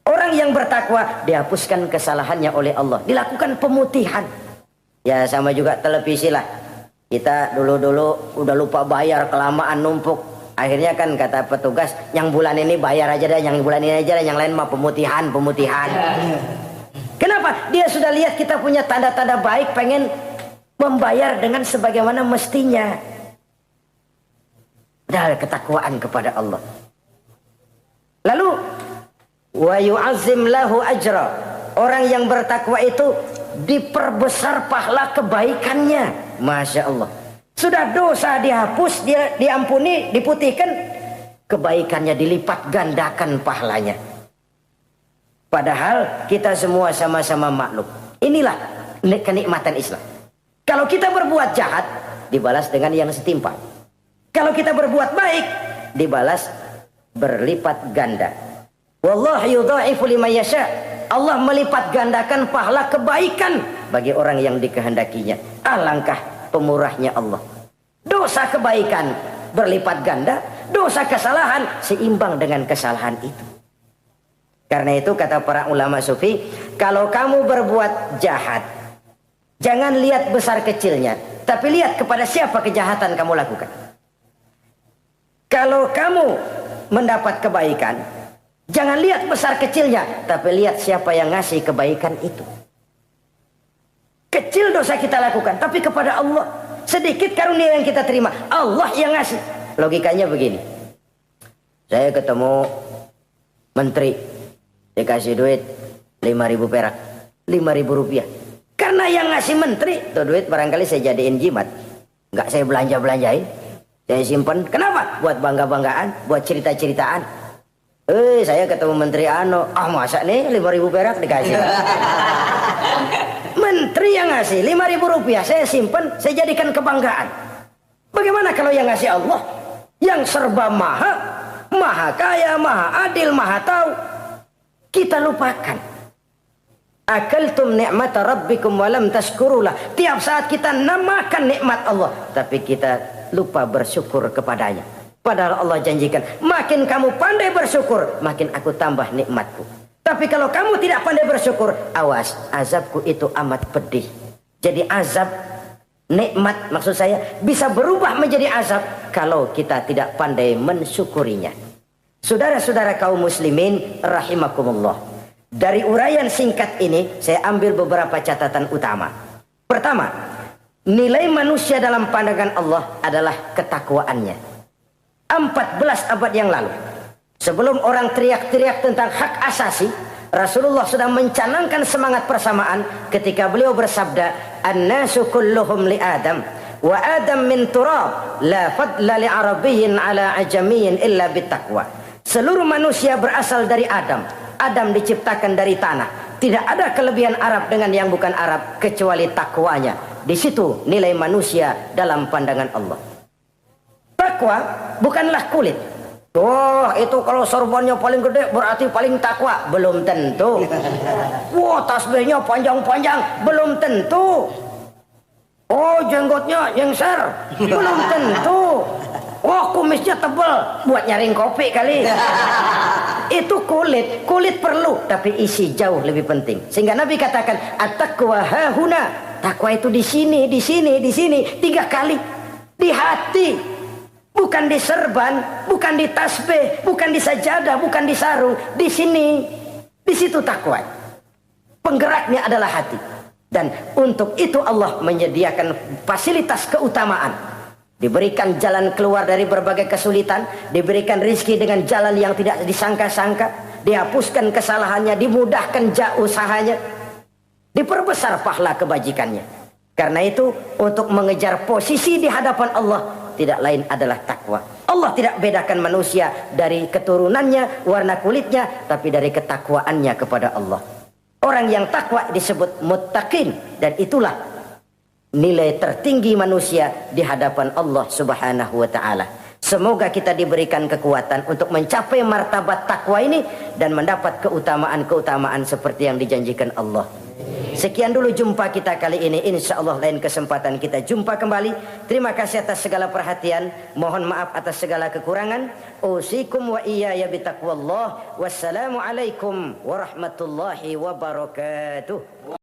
Orang yang bertakwa dihapuskan kesalahannya oleh Allah, dilakukan pemutihan. Ya sama juga televisi lah. Kita dulu udah lupa bayar, kelamaan numpuk. Akhirnya kan kata petugas, yang bulan ini bayar aja dah, yang bulan ini aja dah, yang lain mah pemutihan. Kenapa? Dia sudah lihat kita punya tanda-tanda baik, pengen membayar dengan sebagaimana mestinya. Dari ketakwaan kepada Allah. Lalu wa yu'azzim lahu ajra. Orang yang bertakwa itu diperbesar pahala kebaikannya. Masya Allah. Sudah dosa dihapus, dia diampuni, diputihkan, kebaikannya dilipat gandakan pahalanya. Padahal kita semua sama-sama maklum. Inilah kenikmatan Islam. Kalau kita berbuat jahat, dibalas dengan yang setimpal. Kalau kita berbuat baik, dibalas berlipat ganda. Wallahu yudha'ifu liman yasha. Allah melipat gandakan pahala kebaikan bagi orang yang dikehendakinya. Alangkah pemurahnya Allah. Dosa kebaikan berlipat ganda, dosa kesalahan seimbang dengan kesalahan itu. Karena itu kata para ulama sufi, kalau kamu berbuat jahat, jangan lihat besar kecilnya, tapi lihat kepada siapa kejahatan kamu lakukan. Kalau kamu mendapat kebaikan, jangan lihat besar kecilnya, tapi lihat siapa yang ngasih kebaikan itu. Kecil dosa kita lakukan, tapi kepada Allah. Sedikit karunia yang kita terima, Allah yang ngasih. Logikanya begini. Saya ketemu menteri, dikasih duit 5.000 perak, 5.000 rupiah. Karena yang ngasih menteri, itu duit barangkali saya jadiin jimat. Nggak saya belanja-belanjain. Saya simpan. Kenapa? Buat bangga-banggaan, buat cerita-ceritaan. Saya ketemu menteri masa nih 5.000 perak dikasih. Menteri yang ngasih 5.000 rupiah, saya simpan, saya jadikan kebanggaan. Bagaimana kalau yang ngasih Allah, yang serba maha, maha kaya, maha adil, maha tahu, kita lupakan. Akaltum ni'mata rabbikum walam tashkurulah. Tiap saat kita namakan nikmat Allah, tapi kita lupa bersyukur kepadanya. Padahal Allah janjikan, makin kamu pandai bersyukur, makin aku tambah nikmatku. Tapi kalau kamu tidak pandai bersyukur, awas, azabku itu amat pedih. Jadi azab, nikmat maksud saya, bisa berubah menjadi azab kalau kita tidak pandai mensyukurinya. Saudara-saudara kaum muslimin rahimakumullah, dari uraian singkat ini saya ambil beberapa catatan utama. Pertama, nilai manusia dalam pandangan Allah adalah ketakwaannya. 14 abad yang lalu, sebelum orang teriak-teriak tentang hak asasi, Rasulullah sudah mencanangkan semangat persamaan ketika beliau bersabda, "An-nasu kulluhum li Adam, wa Adam min turab, la fadla li arabiyyin ala ajamiyyin illa bittaqwa." Seluruh manusia berasal dari Adam. Adam diciptakan dari tanah. Tidak ada kelebihan Arab dengan yang bukan Arab kecuali takwanya. Di situ nilai manusia dalam pandangan Allah. Takwa bukanlah kulit. Oh, itu kalau sorbannya paling gede berarti paling takwa. Belum tentu. Wah, tasbihnya panjang-panjang. Belum tentu. Oh, jenggotnya nyengser. Belum tentu. Oh, kumisnya tebal. Buat nyaring kopi kali. Itu kulit. Kulit perlu, tapi isi jauh lebih penting. Sehingga Nabi katakan, at-taqwa hahuna. Takwa itu di sini, di sini, di sini. 3 kali. Di hati. Bukan di serban, bukan di tasbih, bukan di sajadah, bukan di sarung. Di sini, di situ takwa. Penggeraknya adalah hati. Dan untuk itu Allah menyediakan fasilitas keutamaan. Diberikan jalan keluar dari berbagai kesulitan. Diberikan rizki dengan jalan yang tidak disangka-sangka. Dihapuskan kesalahannya, dimudahkan usahanya. Diperbesar pahala kebajikannya. Karena itu, untuk mengejar posisi di hadapan Allah, tidak lain adalah takwa. Allah tidak bedakan manusia dari keturunannya, warna kulitnya, tapi dari ketakwaannya kepada Allah. Orang yang takwa disebut muttaqin, dan itulah nilai tertinggi manusia di hadapan Allah Subhanahu wa taala. Semoga kita diberikan kekuatan untuk mencapai martabat takwa ini dan mendapat keutamaan-keutamaan seperti yang dijanjikan Allah. Sekian dulu jumpa kita kali ini. Insya Allah lain kesempatan kita jumpa kembali. Terima kasih atas segala perhatian. Mohon maaf atas segala kekurangan. Usikum wa iyaya bitaqwallah. Wassalamualaikum warahmatullahi wabarakatuh.